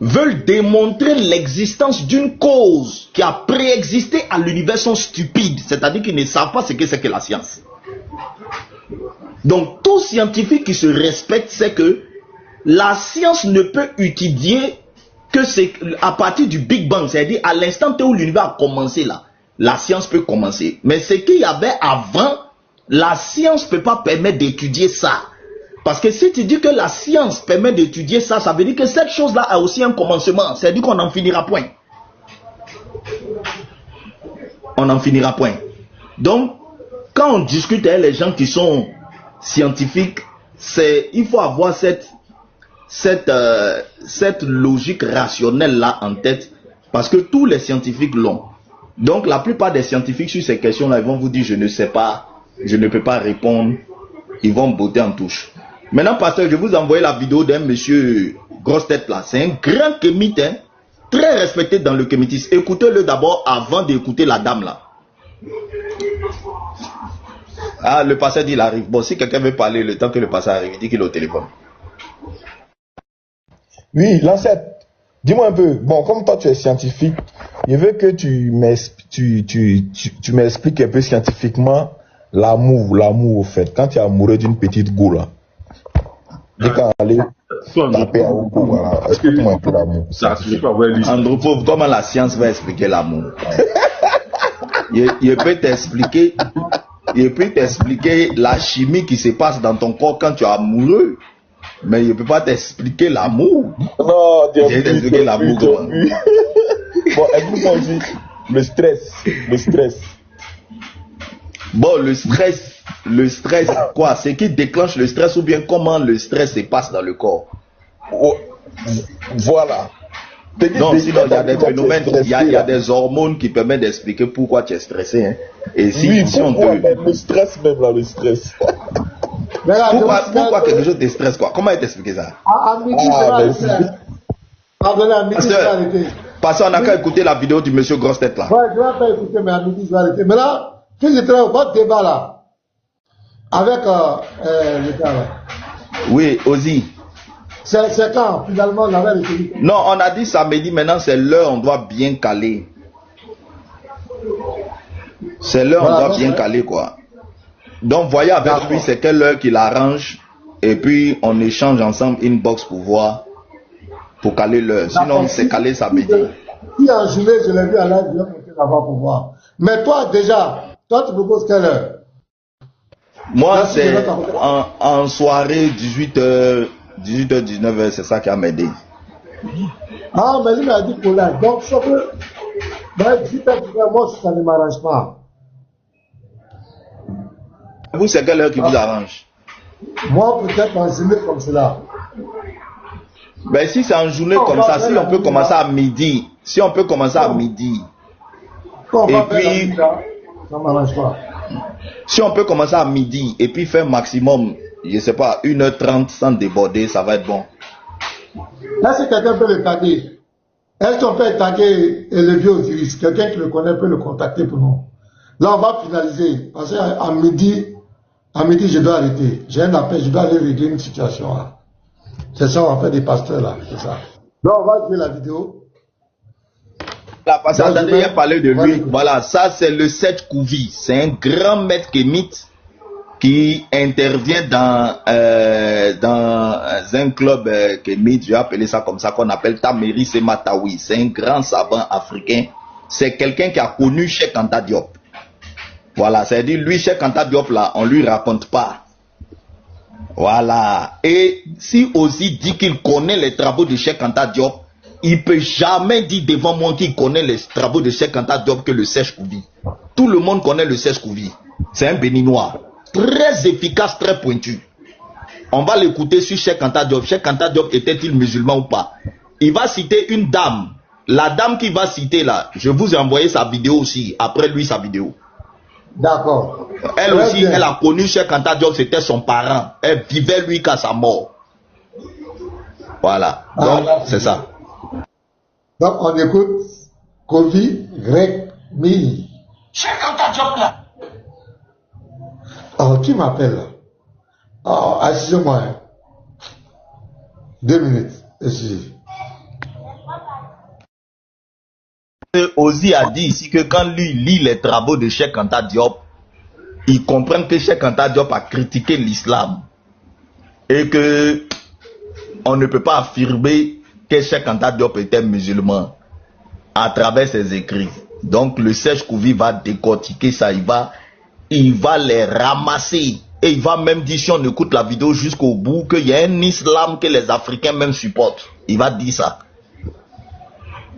veulent démontrer l'existence d'une cause qui a préexisté à l'univers sont stupides. C'est-à-dire qu'ils ne savent pas ce que c'est que la science. Donc tout scientifique qui se respecte sait que la science ne peut étudier que c'est à partir du Big Bang, c'est-à-dire à l'instant où l'univers a commencé là, la science peut commencer. Mais ce qu'il y avait avant, la science ne peut pas permettre d'étudier ça. Parce que si tu dis que la science permet d'étudier ça, ça veut dire que cette chose-là a aussi un commencement. C'est-à-dire qu'on n'en finira point. On n'en finira point. Donc, quand on discute avec les gens qui sont scientifiques, il faut avoir cette logique rationnelle-là en tête, parce que tous les scientifiques l'ont. Donc, la plupart des scientifiques sur ces questions-là, ils vont vous dire, je ne sais pas, je ne peux pas répondre. Ils vont botter en touche. Maintenant, pasteur, je vous envoie la vidéo d'un monsieur grosse tête là. C'est un grand kémite, hein, très respecté dans le kémitisme. Écoutez-le d'abord avant d'écouter la dame là. Ah, le pasteur dit il arrive. Bon, si quelqu'un veut parler, le temps que le pasteur arrive, il dit qu'il est au téléphone. Oui, l'ancêtre, dis-moi un peu. Bon, comme toi tu es scientifique, je veux que tu m'expliques un peu scientifiquement l'amour au fait. Quand tu es amoureux d'une petite go là, dès qu'on allait taper à Ogo, voilà, explique-moi un peu l'amour. Andropov, comment la science va expliquer l'amour? Il peut t'expliquer la chimie qui se passe dans ton corps quand tu es amoureux, mais il ne peut pas t'expliquer l'amour. Non, il peut t'expliquer l'amour. Bon, explique-moi aussi le stress. Bon, le stress, quoi? C'est qui déclenche le stress ou bien comment le stress se passe dans le corps? Oh, voilà. Non, sinon il y a des phénomènes, il y a des hormones qui permettent d'expliquer pourquoi tu es stressé. Hein. Et si, oui, si on te... le stress même là, le stress. Pourquoi quelque chose te stresse quoi? Comment t'expliquer ça? Parce qu'on n'a qu'à écouter la vidéo du monsieur grosse tête là. Ouais, je vais pas écouter, mais à midi je vais arrêter. Mais là, tu es au votre débat là, avec le gars là. Oui, Ozzy. C'est quand finalement on avait été. Non, on a dit samedi, maintenant c'est l'heure, on doit bien caler. C'est l'heure, voilà, on doit bien caler quoi. Donc voyez avec lui c'est quelle heure qu'il arrange et puis on échange ensemble inbox pour voir, pour caler l'heure. Sinon c'est calé samedi. Si en journée je l'ai vu à l'heure, je vais monter là-bas pour voir. Mais toi déjà, toi tu proposes quelle heure? Moi c'est en soirée 18h. 18h, 19h, c'est ça qui a m'aidé. Ah, mais il m'a dit pour là. Donc, sauf que, 18h, moi, ça ne m'arrange pas. Vous, c'est quelle heure qui vous arrange? Moi, peut-être en journée comme cela. Ben, si c'est en journée comme ça, si on peut commencer à midi, si on peut commencer à midi, et puis, ça m'arrange pas. Si on peut commencer à midi, et puis faire maximum, je sais pas, 1h30 sans déborder, ça va être bon. Là, si quelqu'un peut le taguer, est-ce qu'on peut taguer le vieux Osiris? Quelqu'un qui le connaît peut le contacter pour nous. Là, on va finaliser. Parce qu'à midi, je dois arrêter. J'ai un appel, je dois aller régler une situation. Là. C'est ça, on va faire des pasteurs là. C'est ça. Donc, on va jouer la vidéo. Là, parce que attendez, il parlé de lui. Voilà, ça, c'est le Seth Kouvi. C'est un grand maître kémite qui intervient dans un club kémite, je vais appeler ça comme ça, qu'on appelle Tameri Sematawi. C'est un grand savant africain. C'est quelqu'un qui a connu Cheikh Anta Diop. Voilà, c'est-à-dire lui, Cheikh Anta Diop, là, on lui raconte pas. Voilà. Et si aussi dit qu'il connaît les travaux de Cheikh Anta Diop, il peut jamais dire devant moi qu'il connaît les travaux de Cheikh Anta Diop que le Sèche Kouvi. Tout le monde connaît le Sèche Kouvi. C'est un béninois. Très efficace, très pointu. On va l'écouter sur Cheikh Anta Diop. Cheikh Anta Diop était-il musulman ou pas? Il va citer une dame. La dame qu'il va citer là, je vous ai envoyé sa vidéo aussi, après lui sa vidéo. D'accord. Elle aussi, bien. Elle a connu Cheikh Anta Diop, c'était son parent. Elle vivait lui qu'à sa mort. Voilà. Donc, c'est ça. Donc, on écoute Kouvi Greg Mili. Cheikh Anta Diop là. Oh, qui m'appelle là? Oh, assisez-moi. 2 minutes. Excusez. Ozzy a dit ici que quand lui lit les travaux de Cheikh Anta Diop, il comprend que Cheikh Anta Diop a critiqué l'islam et que on ne peut pas affirmer que Cheikh Anta Diop était musulman à travers ses écrits. Donc le Serge Kouvi va décortiquer ça, il va les ramasser. Et il va même dire, si on écoute la vidéo jusqu'au bout, qu'il y a un islam que les Africains même supportent. Il va dire ça.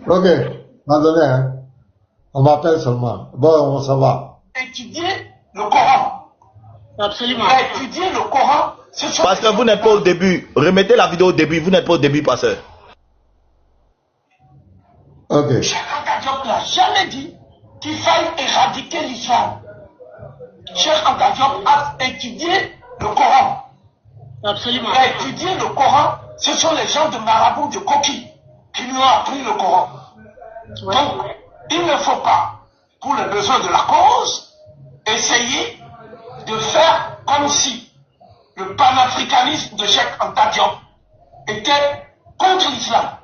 Ok, attendez, hein. On m'appelle seulement. Bon, ça va. Étudier le Coran. Absolument. Étudier le Coran. Parce que vous n'êtes pas au début. Remettez la vidéo au début. Vous n'êtes pas au début, pasteur. Ok. Cheikh Anta Diop n'a jamais dit qu'il faille éradiquer l'islam. Cheikh Anta Diop a étudié le Coran. Absolument. Étudier le Coran, ce sont les gens de Marabout de Koki qui lui ont appris le Coran. Ouais. Donc, il ne faut pas, pour les besoins de la cause, essayer de faire comme si le panafricanisme de Cheikh Anta Diop était contre l'islam.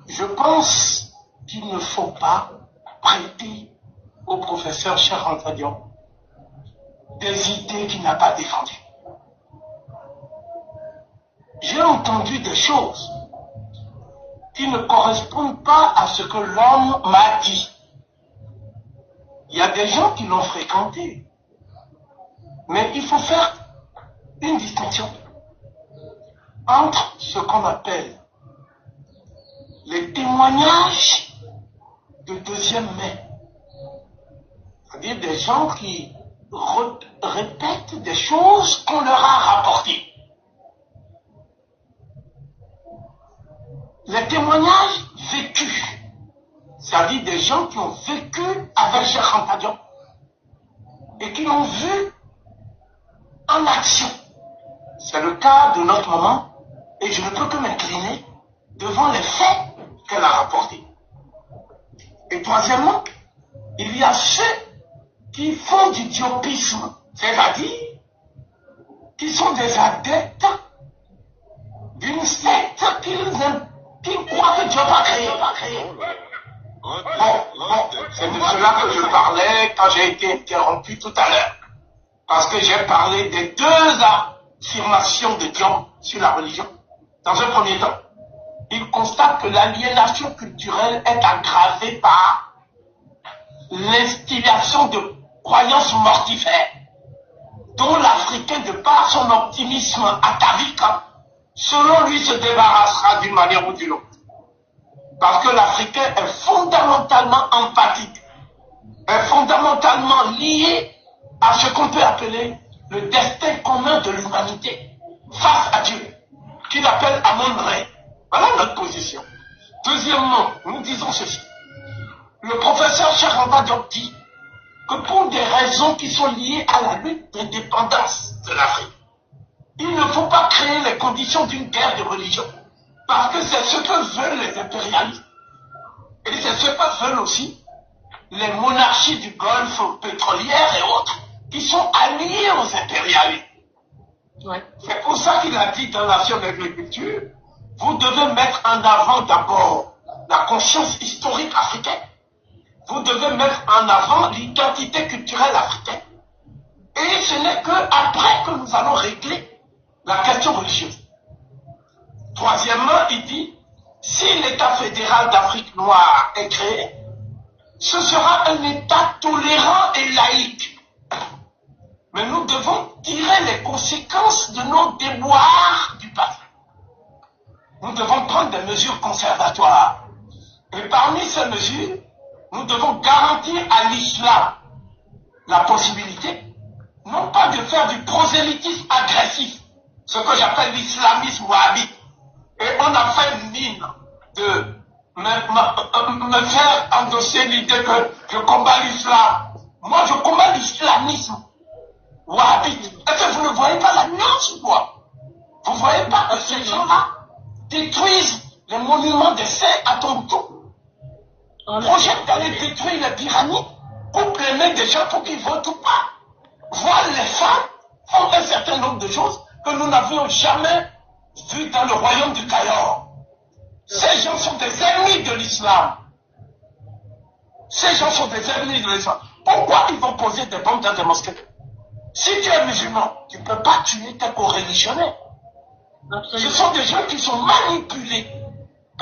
Je pense qu'il ne faut pas prêter au professeur Cheikh Anta Diop des idées qu'il n'a pas défendues. J'ai entendu des choses qui ne correspondent pas à ce que l'homme m'a dit. Il y a des gens qui l'ont fréquenté. Mais il faut faire une distinction entre ce qu'on appelle les témoignages de deuxième main. C'est-à-dire des gens qui répètent des choses qu'on leur a rapportées. Les témoignages vécus, c'est-à-dire des gens qui ont vécu avec Cheikh Anta Diop et qui l'ont vu en action. C'est le cas de notre maman et je ne peux que m'incliner devant les faits qu'elle a rapportés. Et troisièmement, il y a ceux qui font du diopisme, c'est-à-dire qui sont des adeptes d'une secte qui croient que Dieu va créer. Bon, c'est de cela que je parlais quand j'ai été interrompu tout à l'heure. Parce que j'ai parlé des deux affirmations de Diop sur la religion. Dans un premier temps, il constate que l'aliénation culturelle est aggravée par l'instillation de croyances mortifères, dont l'Africain, de par son optimisme atavique, selon lui, se débarrassera d'une manière ou d'une autre. Parce que l'Africain est fondamentalement empathique, est fondamentalement lié à ce qu'on peut appeler le destin commun de l'humanité face à Dieu, qu'il appelle Amon-Ré. Voilà notre position. Deuxièmement, nous disons ceci. Le professeur Cheikh Anta Diop dit que pour des raisons qui sont liées à la lutte d'indépendance de l'Afrique, il ne faut pas créer les conditions d'une guerre de religion. Parce que c'est ce que veulent les impérialistes. Et c'est ce que veulent aussi les monarchies du Golfe pétrolières et autres, qui sont alliées aux impérialistes. Ouais. C'est pour ça qu'il a dit dans Nation d'agriculture, vous devez mettre en avant d'abord la conscience historique africaine. Vous devez mettre en avant l'identité culturelle africaine. Et ce n'est qu'après que nous allons régler la question religieuse. Troisièmement, il dit, si l'État fédéral d'Afrique noire est créé, ce sera un État tolérant et laïque. Mais nous devons tirer les conséquences de nos déboires du passé. Nous devons prendre des mesures conservatoires. Et parmi ces mesures, nous devons garantir à l'islam la possibilité, non pas de faire du prosélytisme agressif, ce que j'appelle l'islamisme wahhabite. Et on a fait mine de me faire endosser l'idée que je combats l'islam. Moi, je combats l'islamisme wahhabite. Est-ce que vous ne voyez pas la nuance ou quoi? Vous ne voyez pas que ces gens-là détruisent les monuments des saints à Tombouctou, projettent d'aller détruire les pyramides, coupent les mains des gens pour qu'ils votent ou pas, voilent les femmes, font un certain nombre de choses que nous n'avions jamais vues dans le royaume du Cayor. Ces gens sont des ennemis de l'islam. Ces gens sont des ennemis de l'islam. Pourquoi ils vont poser des bombes dans des mosquées? Si tu es musulman, tu ne peux pas tuer tes co-religionnaires. Ce sont des gens qui sont manipulés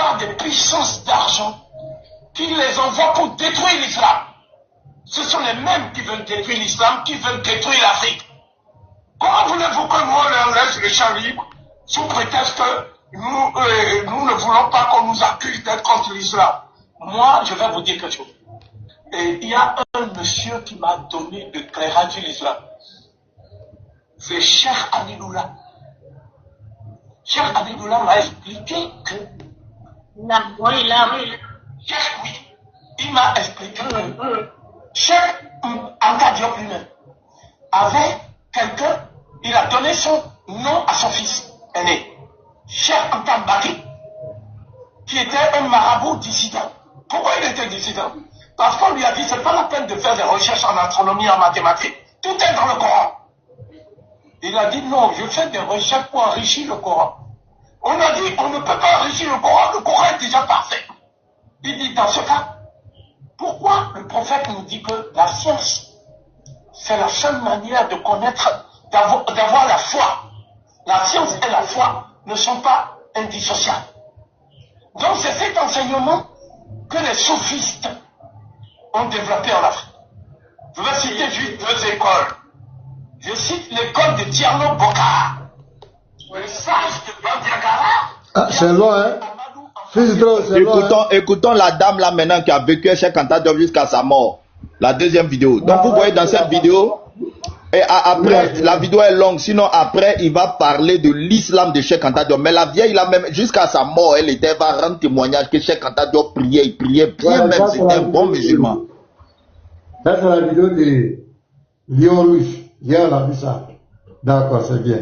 par des puissances d'argent qui les envoient pour détruire l'islam. Ce sont les mêmes qui veulent détruire l'islam, qui veulent détruire l'Afrique. Comment voulez-vous que nous, on leur laisse le champ libre sous prétexte que nous ne voulons pas qu'on nous accuse d'être contre l'islam? Moi, je vais vous dire quelque chose. Et il y a un monsieur qui m'a donné l'éclairage sur l'islam. C'est Cheikh Amidoula. Cheikh Amidoula m'a expliqué que... Il m'a expliqué que Cheikh Anta Diop lui-même avait quelqu'un, il a donné son nom à son fils aîné, Cheikh Anta Mbaki, qui était un marabout dissident. Pourquoi il était dissident? Parce qu'on lui a dit, c'est pas la peine de faire des recherches en astronomie, en mathématiques. Tout est dans le Coran. Il a dit, non, je fais des recherches pour enrichir le Coran. On a dit, on ne peut pas enrichir le Coran est déjà parfait. Il dit, dans ce cas, pourquoi le prophète nous dit que la science, c'est la seule manière de connaître, d'avoir la foi. La science et la foi ne sont pas indissociables. Donc c'est cet enseignement que les sophistes ont développé en Afrique. Je vais citer juste 2 écoles. Je cite l'école de Tierno Bokar, le sage de Bandiagara. Ah, c'est loin, hein? Écoutons la dame là maintenant qui a vécu chez Anta Diop jusqu'à sa mort. La deuxième vidéo. Donc vous voyez dans cette vidéo, et après, la vidéo est longue, sinon après il va parler de l'islam de Cheikh Anta Diop. Mais la vieille là même, jusqu'à sa mort, elle va rendre témoignage que Cheikh Anta Diop priait, il priait bien même, c'était un bon musulman. Ça c'est la vidéo de Lion Rouge. Hier on a vu ça. D'accord, c'est bien.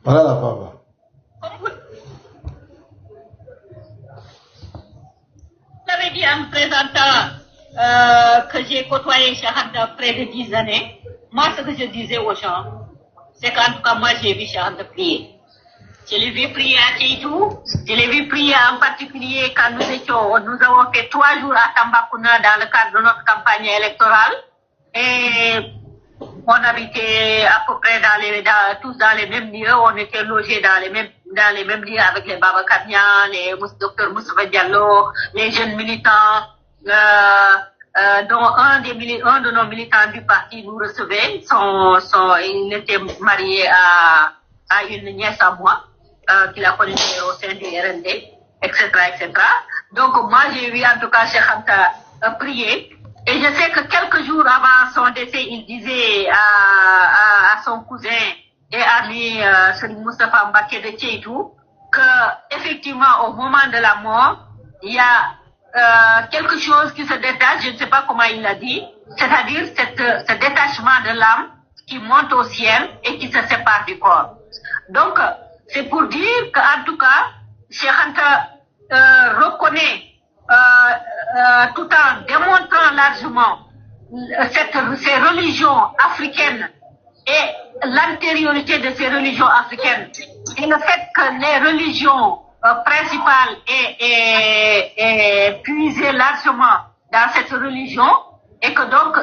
Voilà la parole. J'avais dit en me présentant que j'ai côtoyé Cheikh Anta près de 10 années. Moi, ce que je disais aux gens, c'est qu'en tout cas, moi, j'ai vu Cheikh Anta prier. Je l'ai vu prier à Tcheïtou. Je l'ai vu prier en particulier quand nous avons fait 3 jours à Tambacounda dans le cadre de notre campagne électorale. Et on habitait à peu près tous dans les mêmes lieux. On était logés dans les mêmes lieux avec les Babacar Niang, les Dr Moustapha Diallo, les jeunes militants, dont un de nos militants du parti nous recevait. Il était marié à une nièce à moi, qu'il a connue au sein du RND, etc., etc. Donc moi j'ai vu en tout cas Cheikh Anta prier. Et je sais que quelques jours avant son décès, il disait à son cousin et ami Serigne Moustapha Mbacké de Tcheïtou que effectivement au moment de la mort, il y a quelque chose qui se détache, je ne sais pas comment il l'a dit, c'est-à-dire ce détachement de l'âme qui monte au ciel et qui se sépare du corps. Donc c'est pour dire qu'en tout cas, Cheikh Anta reconnaît tout en démontrant largement ces religions africaines et l'antériorité de ces religions africaines et le fait que les religions principales aient puisé largement dans cette religion et que donc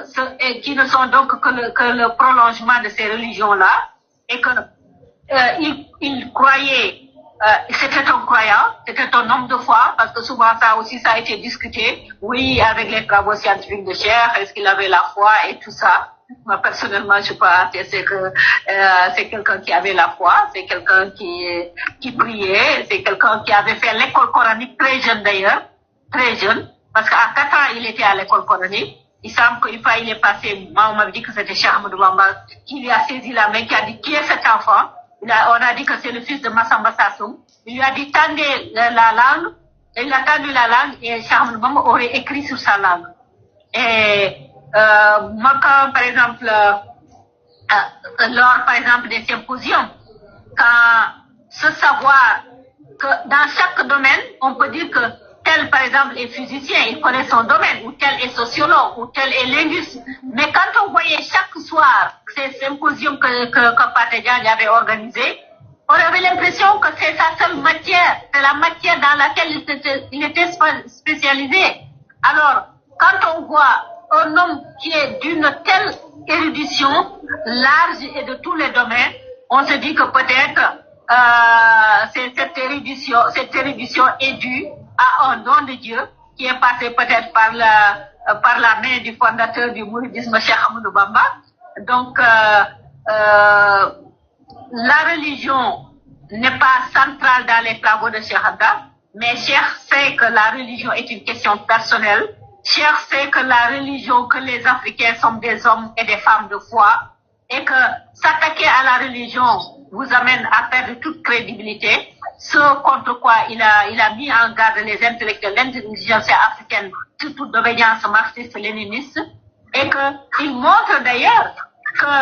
qui ne sont donc que le prolongement de ces religions-là et que il croyait. C'était un croyant, c'était un homme de foi, parce que souvent ça a été discuté, oui, avec les travaux scientifiques de Cheikh, est-ce qu'il avait la foi et tout ça. Moi, personnellement, je pense que c'est quelqu'un qui avait la foi, c'est quelqu'un qui priait, c'est quelqu'un qui avait fait l'école coranique très jeune d'ailleurs, très jeune, parce qu'à 4 ans, il était à l'école coranique. Il semble qu'une fois il est passé, moi on m'avait dit que c'était Cheikh Ahmadou Bamba qui lui a saisi la main, qui a dit qui est cet enfant. On a dit que c'est le fils de Massamba Sassoum. Il lui a dit tendez la langue. Et il a tendu la langue et Cheikh Ahmadou Bamba aurait écrit sur sa langue. Et moi, quand, par exemple, lors, par exemple, des symposiums, quand ce savoir que dans chaque domaine, on peut dire que tel, par exemple, est physicien, il connaît son domaine, ou tel est sociologue, ou tel est linguiste. Mais quand on voyait chaque soir ces symposiums que Pathé Diagne avait organisés, on avait l'impression que c'est sa seule matière, c'est la matière dans laquelle il était spécialisé. Alors, quand on voit un homme qui est d'une telle érudition large et de tous les domaines, on se dit que peut-être cette érudition est due à un don de Dieu qui est passé peut-être par la main du fondateur du mouridisme, Cheikh Ahmadou Bamba. Donc, la religion n'est pas centrale dans les travaux de Cheikh Anta, mais Cheikh sait que la religion est une question personnelle. Cheikh sait que la religion, que les Africains sont des hommes et des femmes de foi, et que s'attaquer à la religion vous amène à perdre toute crédibilité, ce contre quoi il a mis en garde les intellectuels, l'intelligentsia africaine, surtout d'obédience marxiste-léniniste, et qu'il montre d'ailleurs que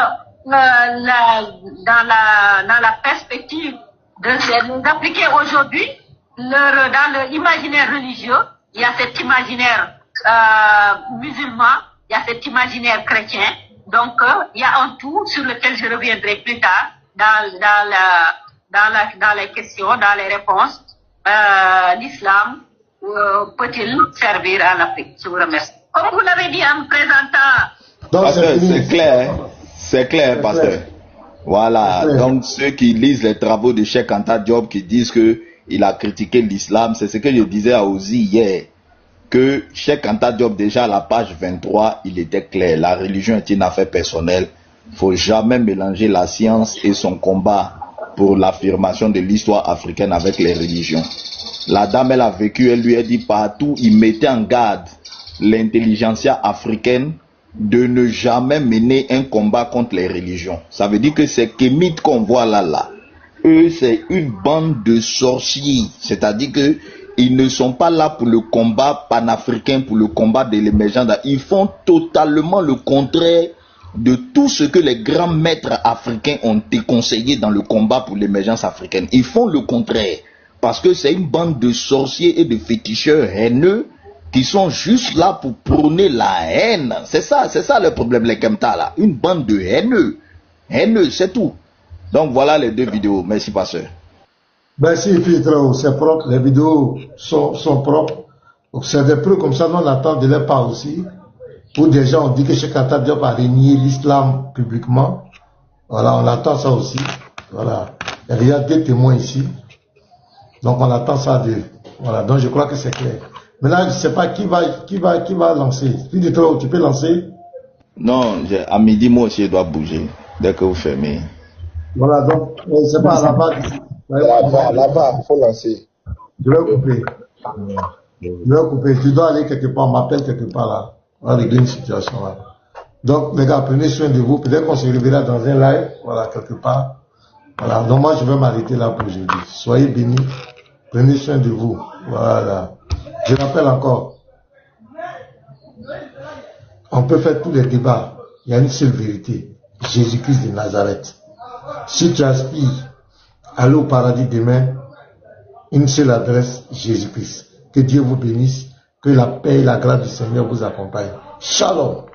dans la perspective de d'appliquer aujourd'hui dans leur imaginaire religieux, il y a cet imaginaire musulman, il y a cet imaginaire chrétien. Donc, il y a un tout sur lequel je reviendrai plus tard dans les questions, dans les réponses. L'islam peut-il servir à l'Afrique? Je vous remercie. Comme vous l'avez dit en me présentant... C'est clair, pasteur. Voilà, donc ceux qui lisent les travaux de Cheikh Anta Diop, qui disent qu'il a critiqué l'islam, c'est ce que je disais à Ozi hier, que Cheikh Anta Diop, déjà à la page 23, il était clair, la religion est une affaire personnelle, il ne faut jamais mélanger la science et son combat pour l'affirmation de l'histoire africaine avec les religions. La dame, elle a vécu, elle lui a dit partout, il mettait en garde l'intelligentsia africaine de ne jamais mener un combat contre les religions. Ça veut dire que ces kémites qu'on voit là, eux, c'est une bande de sorciers. C'est-à-dire que ils ne sont pas là pour le combat panafricain, pour le combat de l'émergence. Ils font totalement le contraire de tout ce que les grands maîtres africains ont déconseillé dans le combat pour l'émergence africaine. Ils font le contraire. Parce que c'est une bande de sorciers et de féticheurs haineux qui sont juste là pour prôner la haine. C'est ça le problème, les Kemta là. Une bande de haineux. Haineux, c'est tout. Donc voilà les deux vidéos. Merci, pasteur. Merci, Filtre. C'est propre. Les vidéos sont propres. Donc c'est des preuves comme ça, nous on attend de leur part aussi. Où des gens ont dit que Cheikh Anta Diop a renié l'islam publiquement. Voilà, on attend ça aussi. Voilà. Il y a des témoins ici. Donc on attend ça d'eux. Voilà, donc je crois que c'est clair. Maintenant, je ne sais pas qui va lancer. Filtre, tu peux lancer? Non, à midi, moi aussi, je dois bouger. Dès que vous fermez. Voilà, donc, c'est pas là-bas. Là-bas, il faut lancer. Je vais couper. Tu dois aller quelque part, on m'appelle quelque part là. On va régler une situation là. Donc, les gars, prenez soin de vous. Peut-être qu'on se reverra dans un live, voilà, quelque part. Voilà, donc moi, je vais m'arrêter là pour aujourd'hui. Soyez bénis. Prenez soin de vous. Voilà. Je rappelle encore. On peut faire tous les débats. Il y a une seule vérité. Jésus-Christ de Nazareth. Si tu aspires à aller au paradis demain, une seule adresse, Jésus-Christ. Que Dieu vous bénisse, que la paix et la grâce du Seigneur vous accompagnent. Shalom.